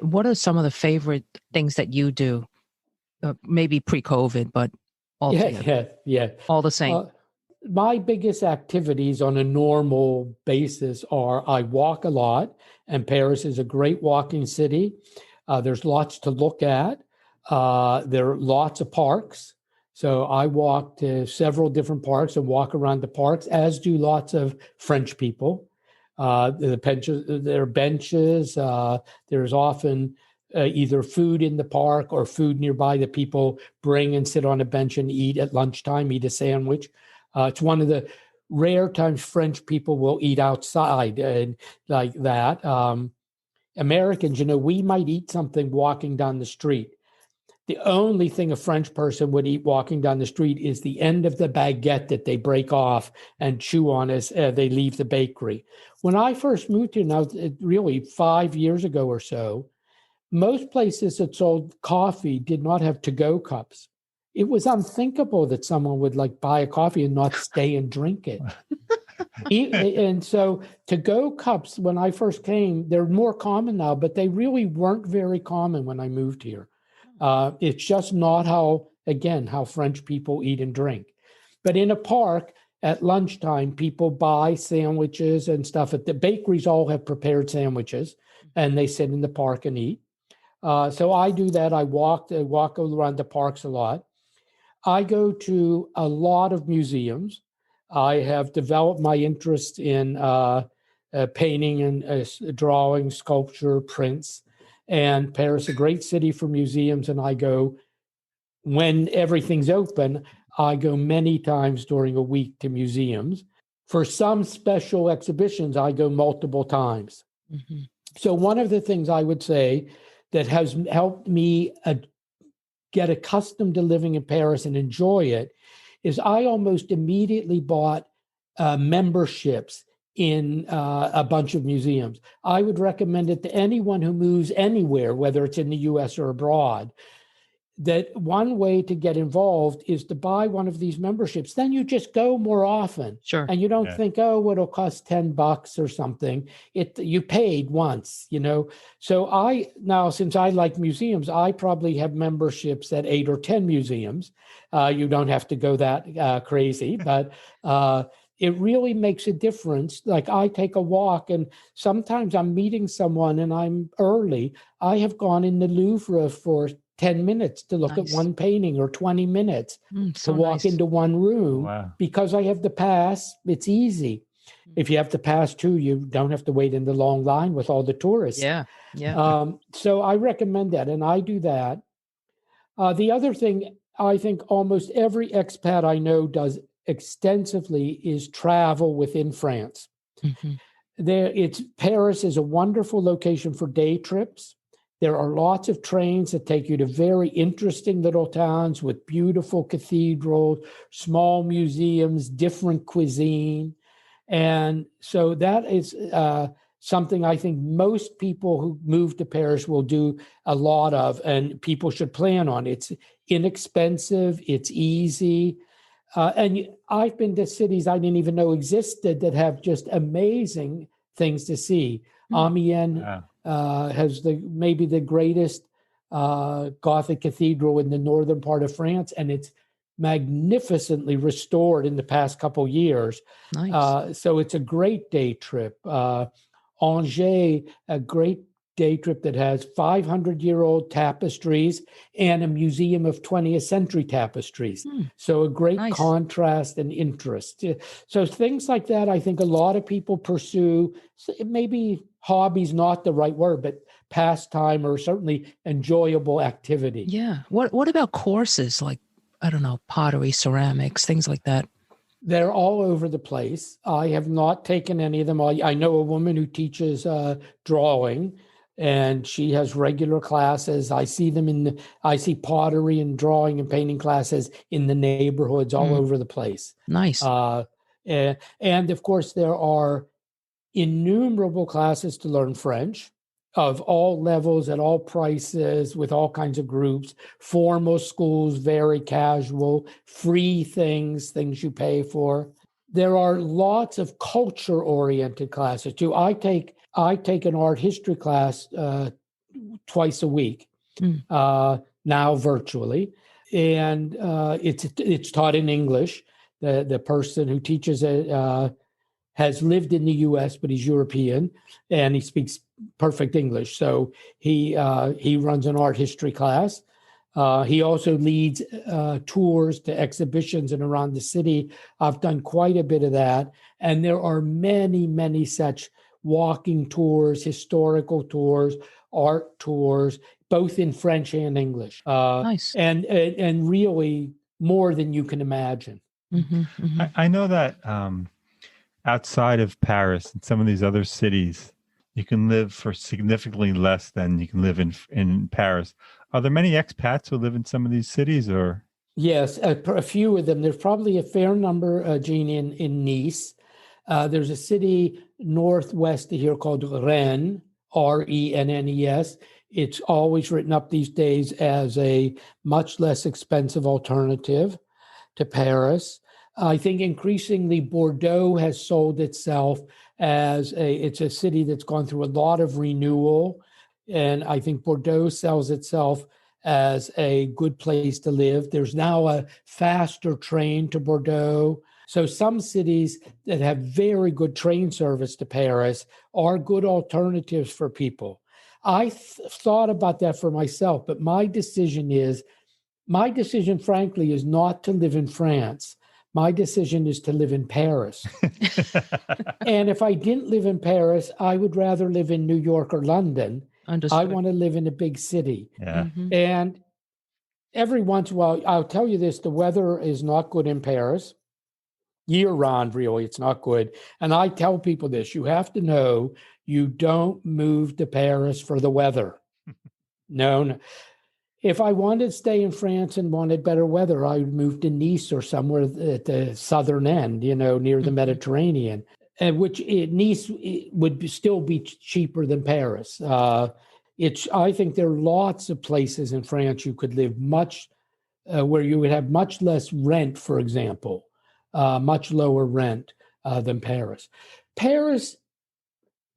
what are some of the favorite things that you do? Maybe pre-COVID, but all the same. My biggest activities on a normal basis are I walk a lot, and Paris is a great walking city. There's lots to look at. There are lots of parks. So I walk to several different parks and walk around the parks, as do lots of French people. There are benches. There's often either food in the park or food nearby that people bring and sit on a bench and eat at lunchtime, eat a sandwich. It's one of the rare times French people will eat outside and like that. Americans, we might eat something walking down the street. The only thing a French person would eat walking down the street is the end of the baguette that they break off and chew on as they leave the bakery. When I first moved here, now really 5 years ago or so, most places that sold coffee did not have to-go cups. It was unthinkable that someone would buy a coffee and not stay and drink it. And so to-go cups, when I first came, they're more common now, but they really weren't very common when I moved here. It's just not how French people eat and drink. But in a park at lunchtime, people buy sandwiches and stuff. At the bakeries all have prepared sandwiches, and they sit in the park and eat. So I do that. I walk around the parks a lot. I go to a lot of museums. I have developed my interest in painting and drawing, sculpture, prints. And Paris is a great city for museums. And I go, when everything's open, I go many times during a week to museums. For some special exhibitions, I go multiple times. Mm-hmm. So one of the things I would say that has helped me get accustomed to living in Paris and enjoy it is I almost immediately bought memberships in a bunch of museums. I would recommend it to anyone who moves anywhere, whether it's in the US or abroad, that one way to get involved is to buy one of these memberships. Then you just go more often. Sure. And you don't think, oh, it'll cost $10 or something. You paid once, So now, since I like museums, I probably have memberships at 8 or 10 museums. You don't have to go that crazy, but it really makes a difference. Like I take a walk and sometimes I'm meeting someone and I'm early. I have gone in the Louvre for 10 minutes to look at one painting or 20 minutes to walk into one room because I have the pass. It's easy. If you have the pass too, you don't have to wait in the long line with all the tourists. Yeah. So I recommend that. And I do that. The other thing I think almost every expat I know does extensively is travel within France. Mm-hmm. Paris is a wonderful location for day trips. There are lots of trains that take you to very interesting little towns with beautiful cathedrals, small museums, different cuisine. And so that is something I think most people who move to Paris will do a lot of, and people should plan on. It's inexpensive, it's easy. And I've been to cities I didn't even know existed that have just amazing things to see. Amiens has maybe the greatest Gothic cathedral in the northern part of France, and it's magnificently restored in the past couple years. Nice. So it's a great day trip. Angers, a great day trip that has 500-year-old tapestries and a museum of 20th century tapestries. So a great contrast and interest. So things like that, I think a lot of people pursue. Maybe hobby's not the right word, but pastime or certainly enjoyable activity. Yeah. What about courses like, I don't know, pottery, ceramics, things like that? They're all over the place. I have not taken any of them. I know a woman who teaches drawing, and she has regular classes. I see them I see pottery and drawing and painting classes in the neighborhoods all over the place. Nice. And of course, there are innumerable classes to learn French of all levels, at all prices, with all kinds of groups, formal schools, very casual, free things you pay for. There are lots of culture-oriented classes too. I take an art history class twice a week, now virtually, and it's taught in English. The person who teaches it has lived in the U.S., but he's European, and he speaks perfect English. So he runs an art history class. He also leads tours to exhibitions and around the city. I've done quite a bit of that. And there are many, many such walking tours, historical tours, art tours, both in French and English. Nice. And really more than you can imagine. I know that outside of Paris and some of these other cities, you can live for significantly less than you can live in Paris. Are there many expats who live in some of these cities, or? Yes, a few of them. There's probably a fair number, Gene, in Nice. There's a city northwest of here called Rennes, Rennes. It's always written up these days as a much less expensive alternative to Paris. I think increasingly Bordeaux has sold itself as it's a city that's gone through a lot of renewal. And I think Bordeaux sells itself as a good place to live. There's now a faster train to Bordeaux. So some cities that have very good train service to Paris are good alternatives for people. I thought about that for myself, but my decision, frankly, is not to live in France. My decision is to live in Paris. And if I didn't live in Paris, I would rather live in New York or London. Understood. I want to live in a big city. Yeah. And every once in a while, I'll tell you this, the weather is not good in Paris. Year round, really, it's not good. And I tell people this, you have to know you don't move to Paris for the weather. No. If I wanted to stay in France and wanted better weather, I would move to Nice or somewhere at the southern end, near the Mediterranean, which Nice would still be cheaper than Paris. I think there are lots of places in France you could live where you would have much less rent, for example, much lower rent than Paris. Paris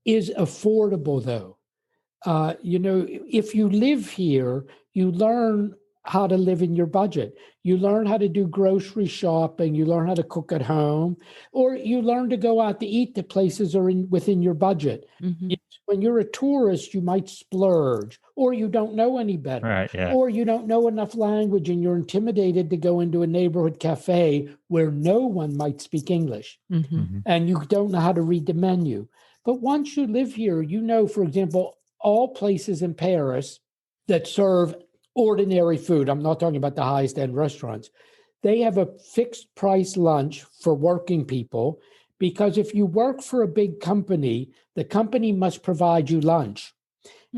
is affordable, though. If you live here, you learn how to live in your budget. You learn how to do grocery shopping. You learn how to cook at home, or you learn to go out to eat to places are within your budget. When you're a tourist, you might splurge, or you don't know any better, Right, yeah. or you don't know enough language and you're intimidated to go into a neighborhood cafe where no one might speak English, and you don't know how to read the menu. But once you live here, for example, all places in Paris that serve ordinary food, I'm not talking about the highest end restaurants, they have a fixed price lunch for working people, because if you work for a big company, the company must provide you lunch.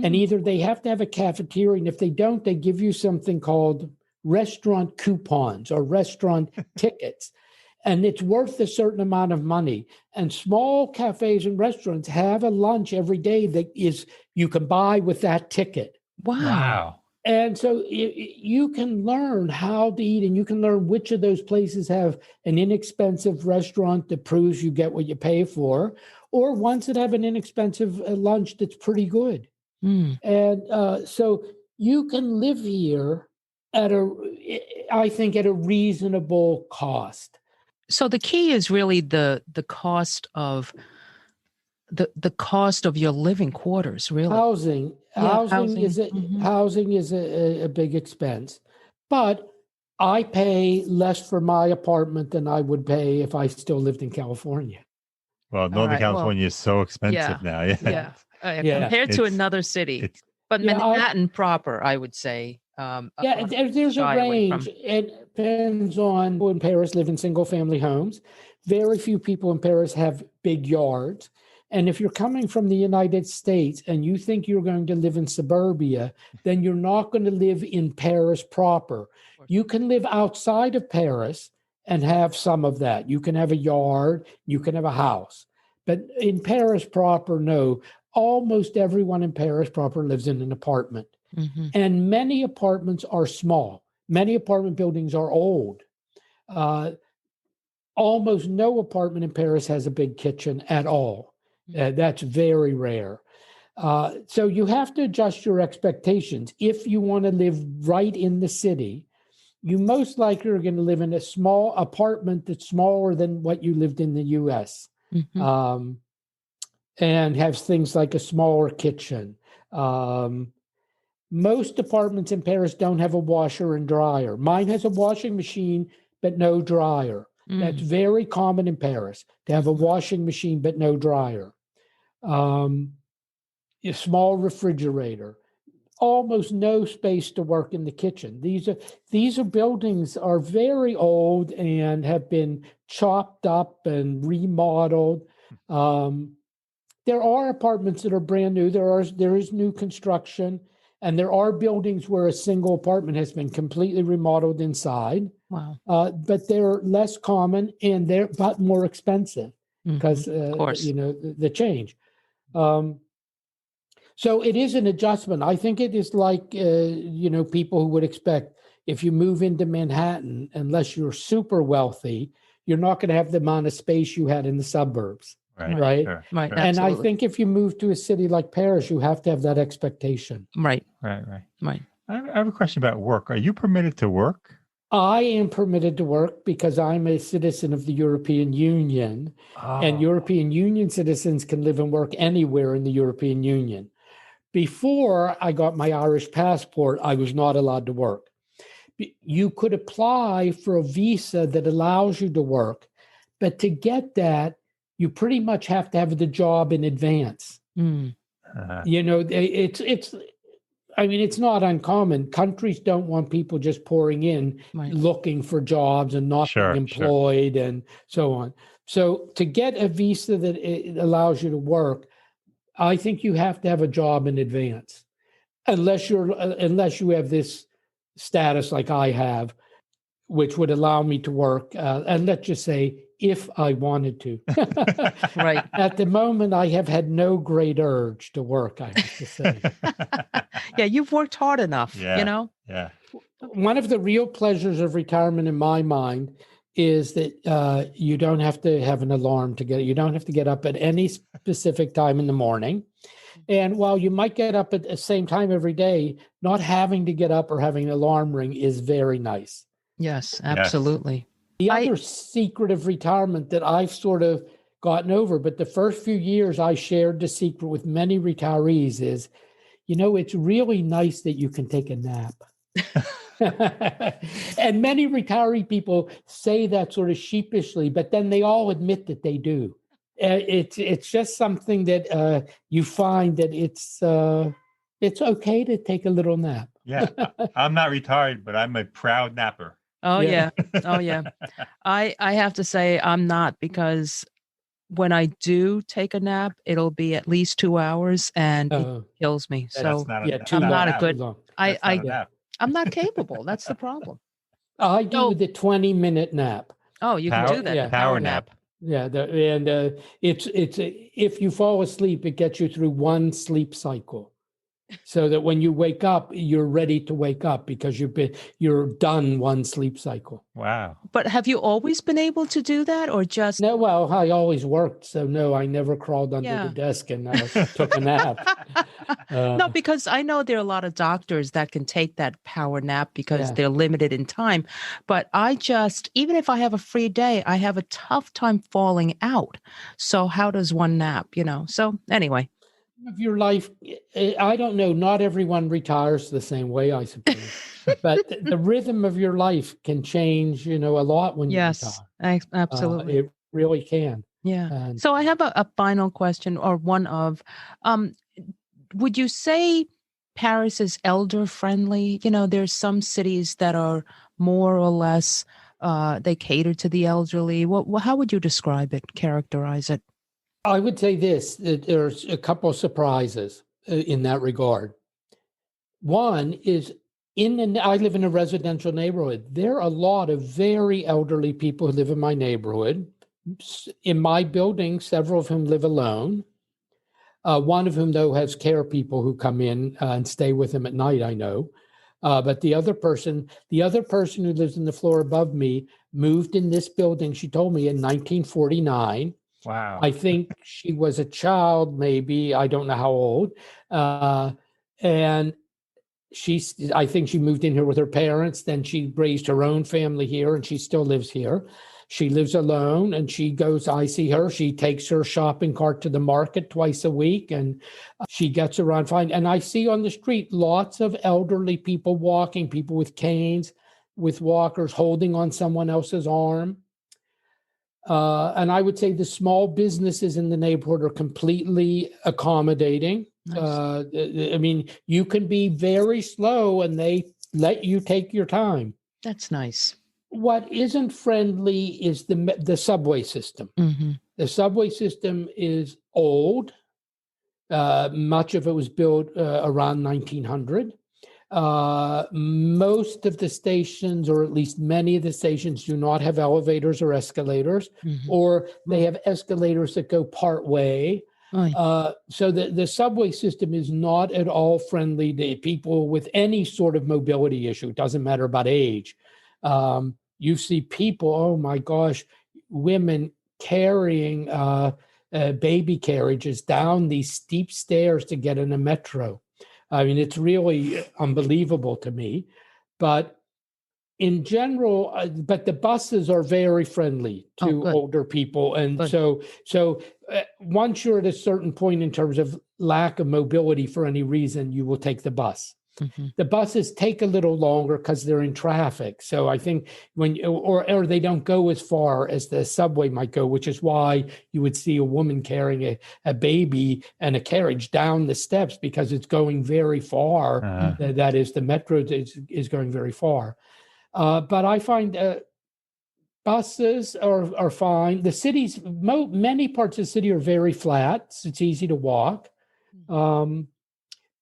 And either they have to have a cafeteria, and if they don't, they give you something called restaurant coupons or restaurant tickets. And it's worth a certain amount of money. And small cafes and restaurants have a lunch every day that you can buy with that ticket. Wow. And so you can learn how to eat, and you can learn which of those places have an inexpensive restaurant that proves you get what you pay for, or ones that have an inexpensive lunch that's pretty good. And so you can live here at a reasonable cost. So the key is really the cost of the cost of your living quarters, really. Housing is a big expense, but I pay less for my apartment than I would pay if I still lived in California. Well, Northern California is so expensive now. Compared to another city, but Manhattan proper, I would say. There's a range. It depends on people in Paris live in single family homes. Very few people in Paris have big yards. And if you're coming from the United States and you think you're going to live in suburbia, then you're not going to live in Paris proper. You can live outside of Paris and have some of that. You can have a yard, you can have a house. But in Paris proper, no. Almost everyone in Paris proper lives in an apartment. And many apartments are small. Many apartment buildings are old. Almost no apartment in Paris has a big kitchen at all. That's very rare. So you have to adjust your expectations. If you want to live right in the city, you most likely are going to live in a small apartment that's smaller than what you lived in the U.S. And have things like a smaller kitchen. Most apartments in Paris don't have a washer and dryer. Mine has a washing machine, but no dryer. That's very common in Paris, to have a washing machine, but no dryer. A small refrigerator, almost no space to work in the kitchen. These buildings are very old and have been chopped up and remodeled. There are apartments that are brand new. There is new construction, and there are buildings where a single apartment has been completely remodeled inside. Wow. But they're less common, and they're but more expensive because of course. the change. So it is an adjustment. I think it is like, people who would expect if you move into Manhattan, unless you're super wealthy, you're not going to have the amount of space you had in the suburbs. Right. Sure, Right. sure. And I Absolutely. think if you move to a city like Paris, you have to have that expectation. Right. Right. Right. I have a question about work. Are you permitted to work? I am permitted to work because I'm a citizen of the European Union, and European Union citizens can live and work anywhere in the European Union. Before I got my Irish passport, I was not allowed to work. You could apply for a visa that allows you to work, but to get that, you pretty much have to have the job in advance. It's not uncommon. Countries don't want people just pouring in, looking for jobs and not being employed and so on. So to get a visa that it allows you to work, I think you have to have a job in advance, unless you have this status like I have, which would allow me to work. And let's just say, if I wanted to. Right. At the moment, I have had no great urge to work, I have to say. Yeah, you've worked hard enough, Yeah. One of the real pleasures of retirement in my mind is that you don't have to have an alarm you don't have to get up at any specific time in the morning. And while you might get up at the same time every day, not having to get up or having an alarm ring is very nice. Yes, absolutely. The other secret of retirement that I've sort of gotten over, but the first few years I shared the secret with many retirees is, it's really nice that you can take a nap. And many retiree people say that sort of sheepishly, but then they all admit that they do. It's just something that you find that it's okay to take a little nap. Yeah. I'm not retired, but I'm a proud napper. Oh, yeah. Oh, yeah. I have to say I'm not, because when I do take a nap, it'll be at least 2 hours and it kills me. So I'm not a good, I'm not capable. That's the problem. I do the 20-minute nap. Oh, you can do that. Yeah, power nap. Yeah. It's if you fall asleep, it gets you through one sleep cycle. So that when you wake up, you're ready to wake up because you're done one sleep cycle. Wow. But have you always been able to do that, or just? No, well, I always worked. So no, I never crawled under the desk and took a nap. No, because I know there are a lot of doctors that can take that power nap because they're limited in time. But even if I have a free day, I have a tough time falling out. So how does one nap, So anyway. Of your life, I don't know. Not everyone retires the same way, I suppose. But the rhythm of your life can change, a lot when you retire. Yes, absolutely. It really can. Yeah. So I have a final question, or one of, would you say Paris is elder friendly? There's some cities that are more or less, they cater to the elderly. How would you describe it, characterize it? I would say this, that there's a couple of surprises in that regard. One is, I live in a residential neighborhood. There are a lot of very elderly people who live in my neighborhood. In my building, several of whom live alone. One of whom, though, has care people who come in and stay with him at night, I know. But the other person who lives in the floor above me moved in this building, she told me, in 1949. Wow. I think she was a child, maybe, I don't know how old. And I think she moved in here with her parents. Then she raised her own family here, and she still lives here. She lives alone, and I see her, she takes her shopping cart to the market twice a week, and she gets around fine. And I see on the street lots of elderly people walking, people with canes, with walkers, holding on someone else's arm. And I would say the small businesses in the neighborhood are completely accommodating. Nice. I mean, you can be very slow and they let you take your time. That's nice. What isn't friendly is the subway system. Mm-hmm. The subway system is old. Much of it was built around 1900. Most of the stations, or at least many of the stations, do not have elevators or escalators, Mm-hmm. or they have escalators that go part way. So the subway system is not at all friendly to people with any sort of mobility issue. It doesn't matter about age. You see people, oh my gosh, women carrying baby carriages down these steep stairs to get in a metro. I mean, it's really unbelievable to me. But in general, but the buses are very friendly to older people. And so once you're at a certain point in terms of lack of mobility for any reason, you will take the bus. Mm-hmm. The buses take a little longer because they're in traffic. So I think or they don't go as far as the subway might go, which is why you would see a woman carrying a baby and a carriage down the steps, because it's going very far. That is, the metro is going very far. But I find buses are fine. The cities, many parts of the city are very flat. So it's easy to walk.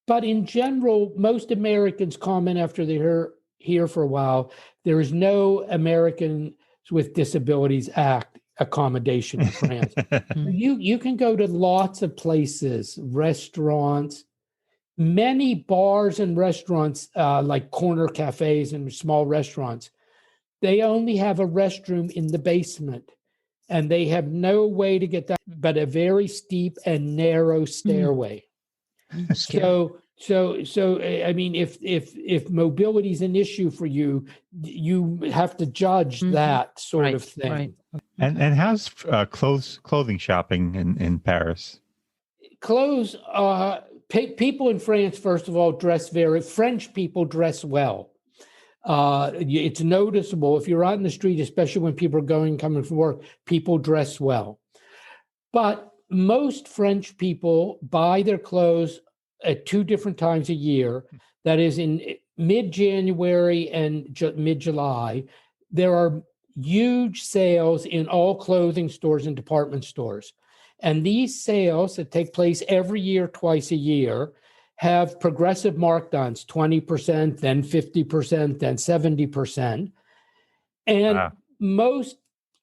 But in general, most Americans comment after they're here for a while, there is no Americans with Disabilities Act accommodation in France. You can go to lots of places, restaurants, many bars and restaurants, like corner cafes and small restaurants. They only have a restroom in the basement, and they have no way to get that but a very steep and narrow stairway. So I mean, if mobility is an issue for you, you have to judge that sort of thing. Right. And how's clothing shopping in Paris? Clothes, people in France, first of all, French people dress well. It's noticeable if you're out in the street, especially when people are coming from work, people dress well. But most French people buy their clothes at two different times a year. That is, in mid-January and mid-July. There are huge sales in all clothing stores and department stores. And these sales that take place every year, twice a year, have progressive markdowns, 20%, then 50%, then 70%. And most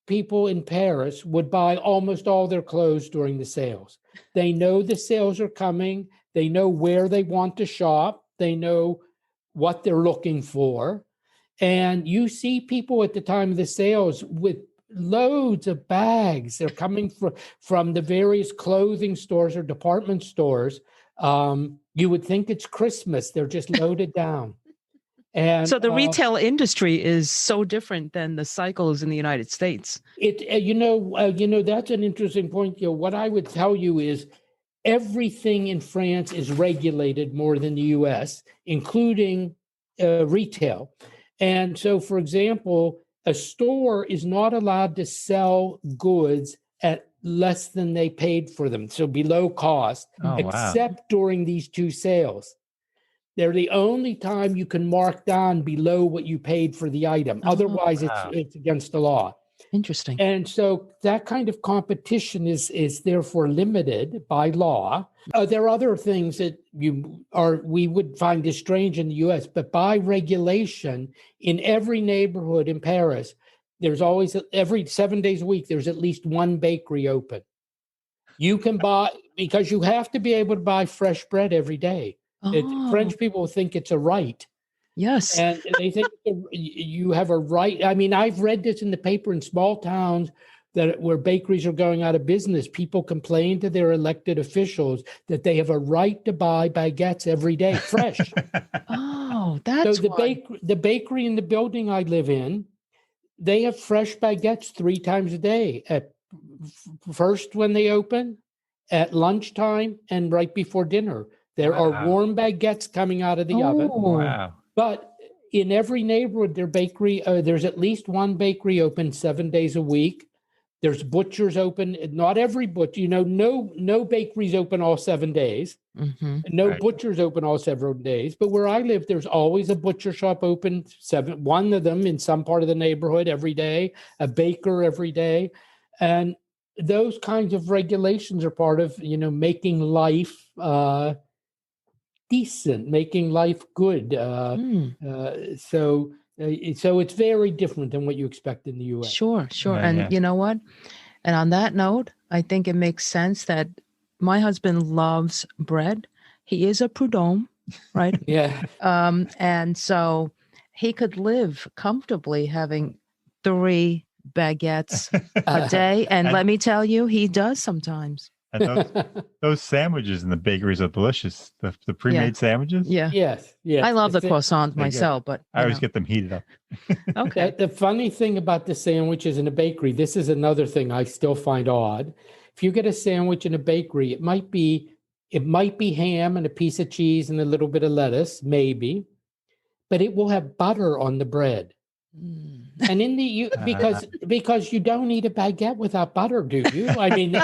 people in Paris would buy almost all their clothes during the sales. They know the sales are coming. They know where they want to shop. They know what they're looking for. And you see people at the time of the sales with loads of bags. They're coming from the various clothing stores or department stores. You would think it's Christmas. They're just loaded down. And so the retail industry is so different than the cycles in the United States. That's an interesting point. What I would tell you is everything in France is regulated more than the U.S., including retail. And so, for example, a store is not allowed to sell goods at less than they paid for them, so below cost, except during these two sales. They're the only time you can mark down below what you paid for the item. Otherwise, it's against the law. Interesting. And so that kind of competition is therefore limited by law. There are other things that we would find this strange in the U.S., but by regulation, in every neighborhood in Paris, there's always, every 7 days a week, there's at least one bakery open. You can buy, because you have to be able to buy fresh bread every day. French people think it's a right. Yes. And they think you have a right. I mean, I've read this in the paper in small towns where bakeries are going out of business. People complain to their elected officials that they have a right to buy baguettes every day, fresh. That's so the bakery in the building I live in, They have fresh baguettes 3 times a day. At first when they open, at lunchtime, and right before dinner. There are Wow. warm baguettes coming out of the oven. Oh, Wow. But in every neighborhood, there's at least one bakery open 7 days a week. There's butchers open. Not every butcher, no bakeries open all 7 days. No Right. butchers open all 7 days. But where I live, there's always a butcher shop open, one of them in some part of the neighborhood every day, a baker every day. And those kinds of regulations are part of, making life decent, making life good. So it's very different than what you expect in the U.S. sure. Yeah, And yeah. you know what? And on that note, I think it makes sense that my husband loves bread. He is a prud'homme, right? Yeah. And so he could live comfortably having 3 baguettes a day. And let me tell you, he does sometimes. And those sandwiches in the bakeries are delicious. The pre-made sandwiches. Yeah. Yes. I love the croissants They're good. myself, but I always get them heated up. okay. The funny thing about the sandwiches in a bakery, this is another thing I still find odd. If you get a sandwich in a bakery, it might be ham and a piece of cheese and a little bit of lettuce, maybe, but it will have butter on the bread. And because you don't eat a baguette without butter, do you? I mean,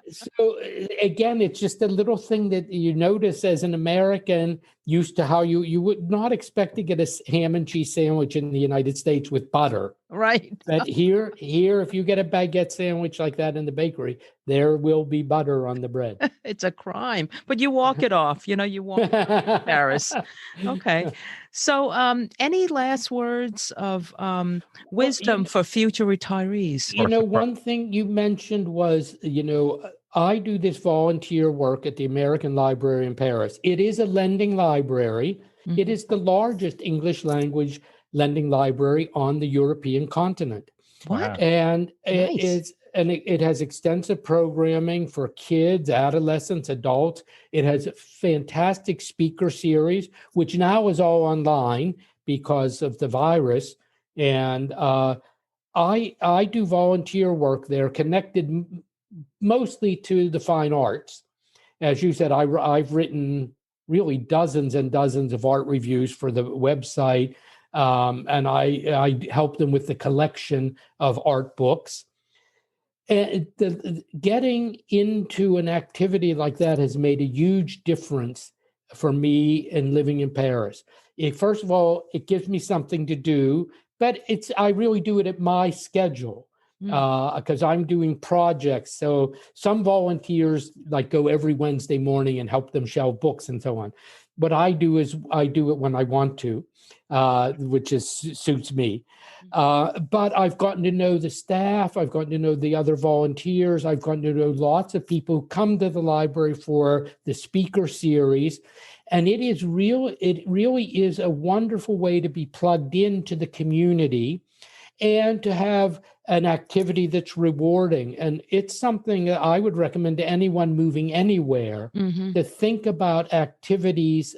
so again, it's just a little thing that you notice as an American, used to how you would not expect to get a ham and cheese sandwich in the United States with butter. Right. But here, if you get a baguette sandwich like that in the bakery, there will be butter on the bread. It's a crime, but you walk it off. You walk it off in Paris. Okay. So any last words of wisdom for future retirees? One thing you mentioned was, I do this volunteer work at the American Library in Paris. It is a lending library. Mm-hmm. It is the largest English language lending library on the European continent. What? And nice. it has extensive programming for kids, adolescents, adults. It has a fantastic speaker series, which now is all online because of the virus. And I do volunteer work there, connected mostly to the fine arts. As you said, I've written really dozens and dozens of art reviews for the website, and I help them with the collection of art books. And getting into an activity like that has made a huge difference for me in living in Paris. First of all, it gives me something to do, but I really do it at my schedule. Because I'm doing projects. So some volunteers go every Wednesday morning and help them shelve books and so on. What I do is I do it when I want to, which suits me. But I've gotten to know the staff. I've gotten to know the other volunteers. I've gotten to know lots of people who come to the library for the speaker series. And it really is a wonderful way to be plugged into the community and to have an activity that's rewarding. And it's something that I would recommend to anyone moving anywhere to think about activities,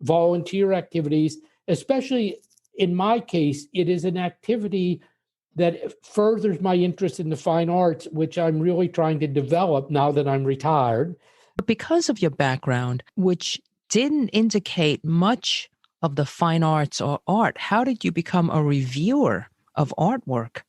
volunteer activities, especially in my case, it is an activity that furthers my interest in the fine arts, which I'm really trying to develop now that I'm retired. Because of your background, which didn't indicate much of the fine arts or art, how did you become a reviewer of artwork?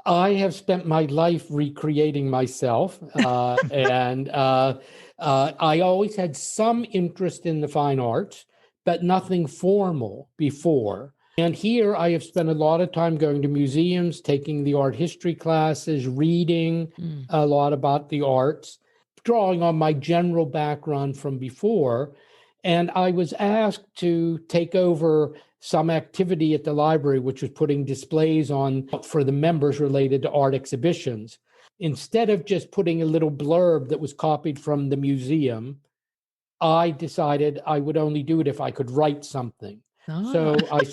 I have spent my life recreating myself, and I always had some interest in the fine arts, but nothing formal before. And here I have spent a lot of time going to museums, taking the art history classes, reading a lot about the arts, drawing on my general background from before. And I was asked to take over some activity at the library, which was putting displays on for the members related to art exhibitions. Instead of just putting a little blurb that was copied from the museum, I decided I would only do it if I could write something. So I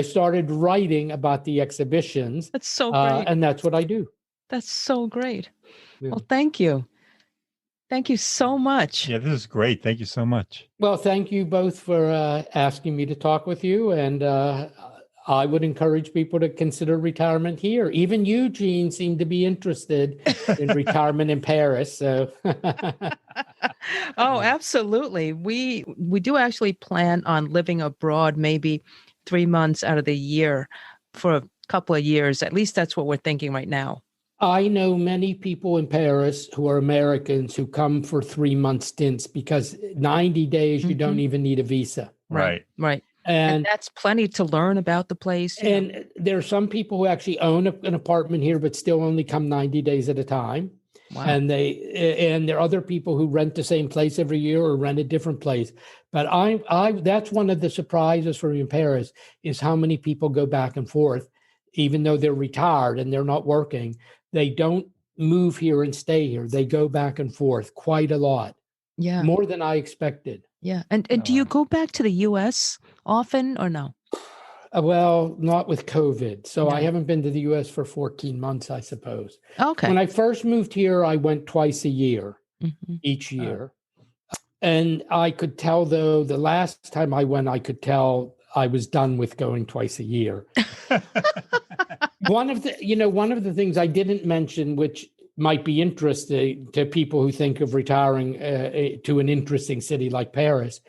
started writing about the exhibitions. That's so great. And that's what I do. That's so great. Yeah. Well, thank you. Thank you so much. Yeah, this is great. Thank you so much. Well, thank you both for asking me to talk with you. And I would encourage people to consider retirement here. Even you, Gene, seem to be interested in retirement in Paris. So, Oh, absolutely. We do actually plan on living abroad maybe 3 months out of the year for a couple of years. At least that's what we're thinking right now. I know many people in Paris who are Americans who come for 3-month stints because 90 days, you don't even need a visa. Right. Right. And that's plenty to learn about the place. And there are some people who actually own an apartment here, but still only come 90 days at a time. Wow. And there are other people who rent the same place every year or rent a different place. But that's one of the surprises for me in Paris is how many people go back and forth, even though they're retired and they're not working. They don't move here and stay here. They go back and forth quite a lot. Yeah. More than I expected. Yeah. And do you go back to the US often or no? Well, not with COVID. So No. I haven't been to the US for 14 months, I suppose. Okay. When I first moved here, I went twice a year, each year. And I could tell, though, the last time I went, I could tell I was done with going twice a year. One of the things I didn't mention, which might be interesting to people who think of retiring to an interesting city like Paris,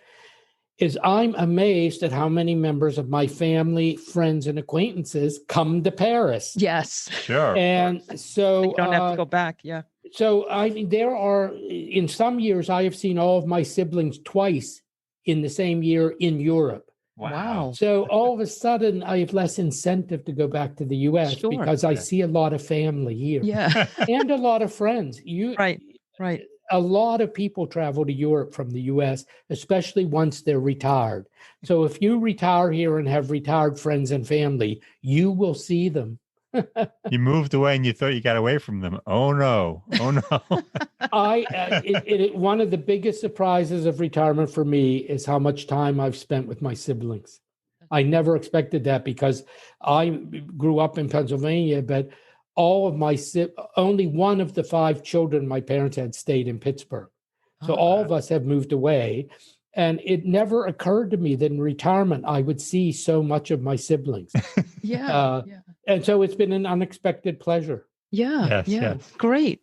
is I'm amazed at how many members of my family, friends, and acquaintances come to Paris. Yes. Sure. And so you don't have to go back. Yeah. So I mean, there are, in some years, I have seen all of my siblings twice in the same year in Europe. Wow. So all of a sudden, I have less incentive to go back to the U.S. Sure. because I see a lot of family here. Yeah. And a lot of friends. Right. A lot of people travel to Europe from the U.S., especially once they're retired. So if you retire here and have retired friends and family, you will see them. You moved away and you thought you got away from them. Oh no. One of the biggest surprises of retirement for me is how much time I've spent with my siblings. I never expected that because I grew up in Pennsylvania, but only one of the 5 children my parents had stayed in Pittsburgh. So all of us have moved away. And it never occurred to me that in retirement, I would see so much of my siblings. Yeah. And so it's been an unexpected pleasure. Yeah. Yes. Great.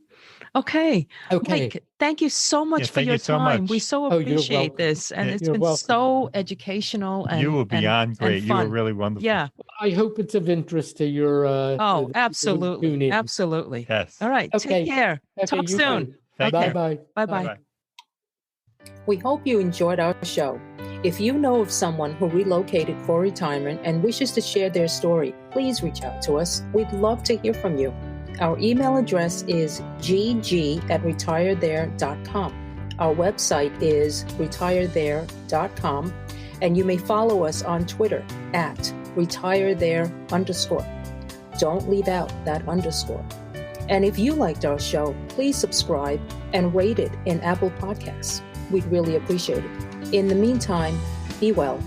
Okay. Mike, thank you so much for your time. We so appreciate this. And it's been so educational. And you were beyond great. You were really wonderful. Yeah. I hope it's of interest to your... absolutely. Absolutely. Yes. All right. Take care. Talk soon. Bye-bye. Bye-bye. We hope you enjoyed our show. If you know of someone who relocated for retirement and wishes to share their story, please reach out to us. We'd love to hear from you. Our email address is gg@retirethere.com. Our website is retirethere.com, and you may follow us on Twitter @retirethere_. Don't leave out that underscore. And if you liked our show, please subscribe and rate it in Apple Podcasts. We'd really appreciate it. In the meantime, be well.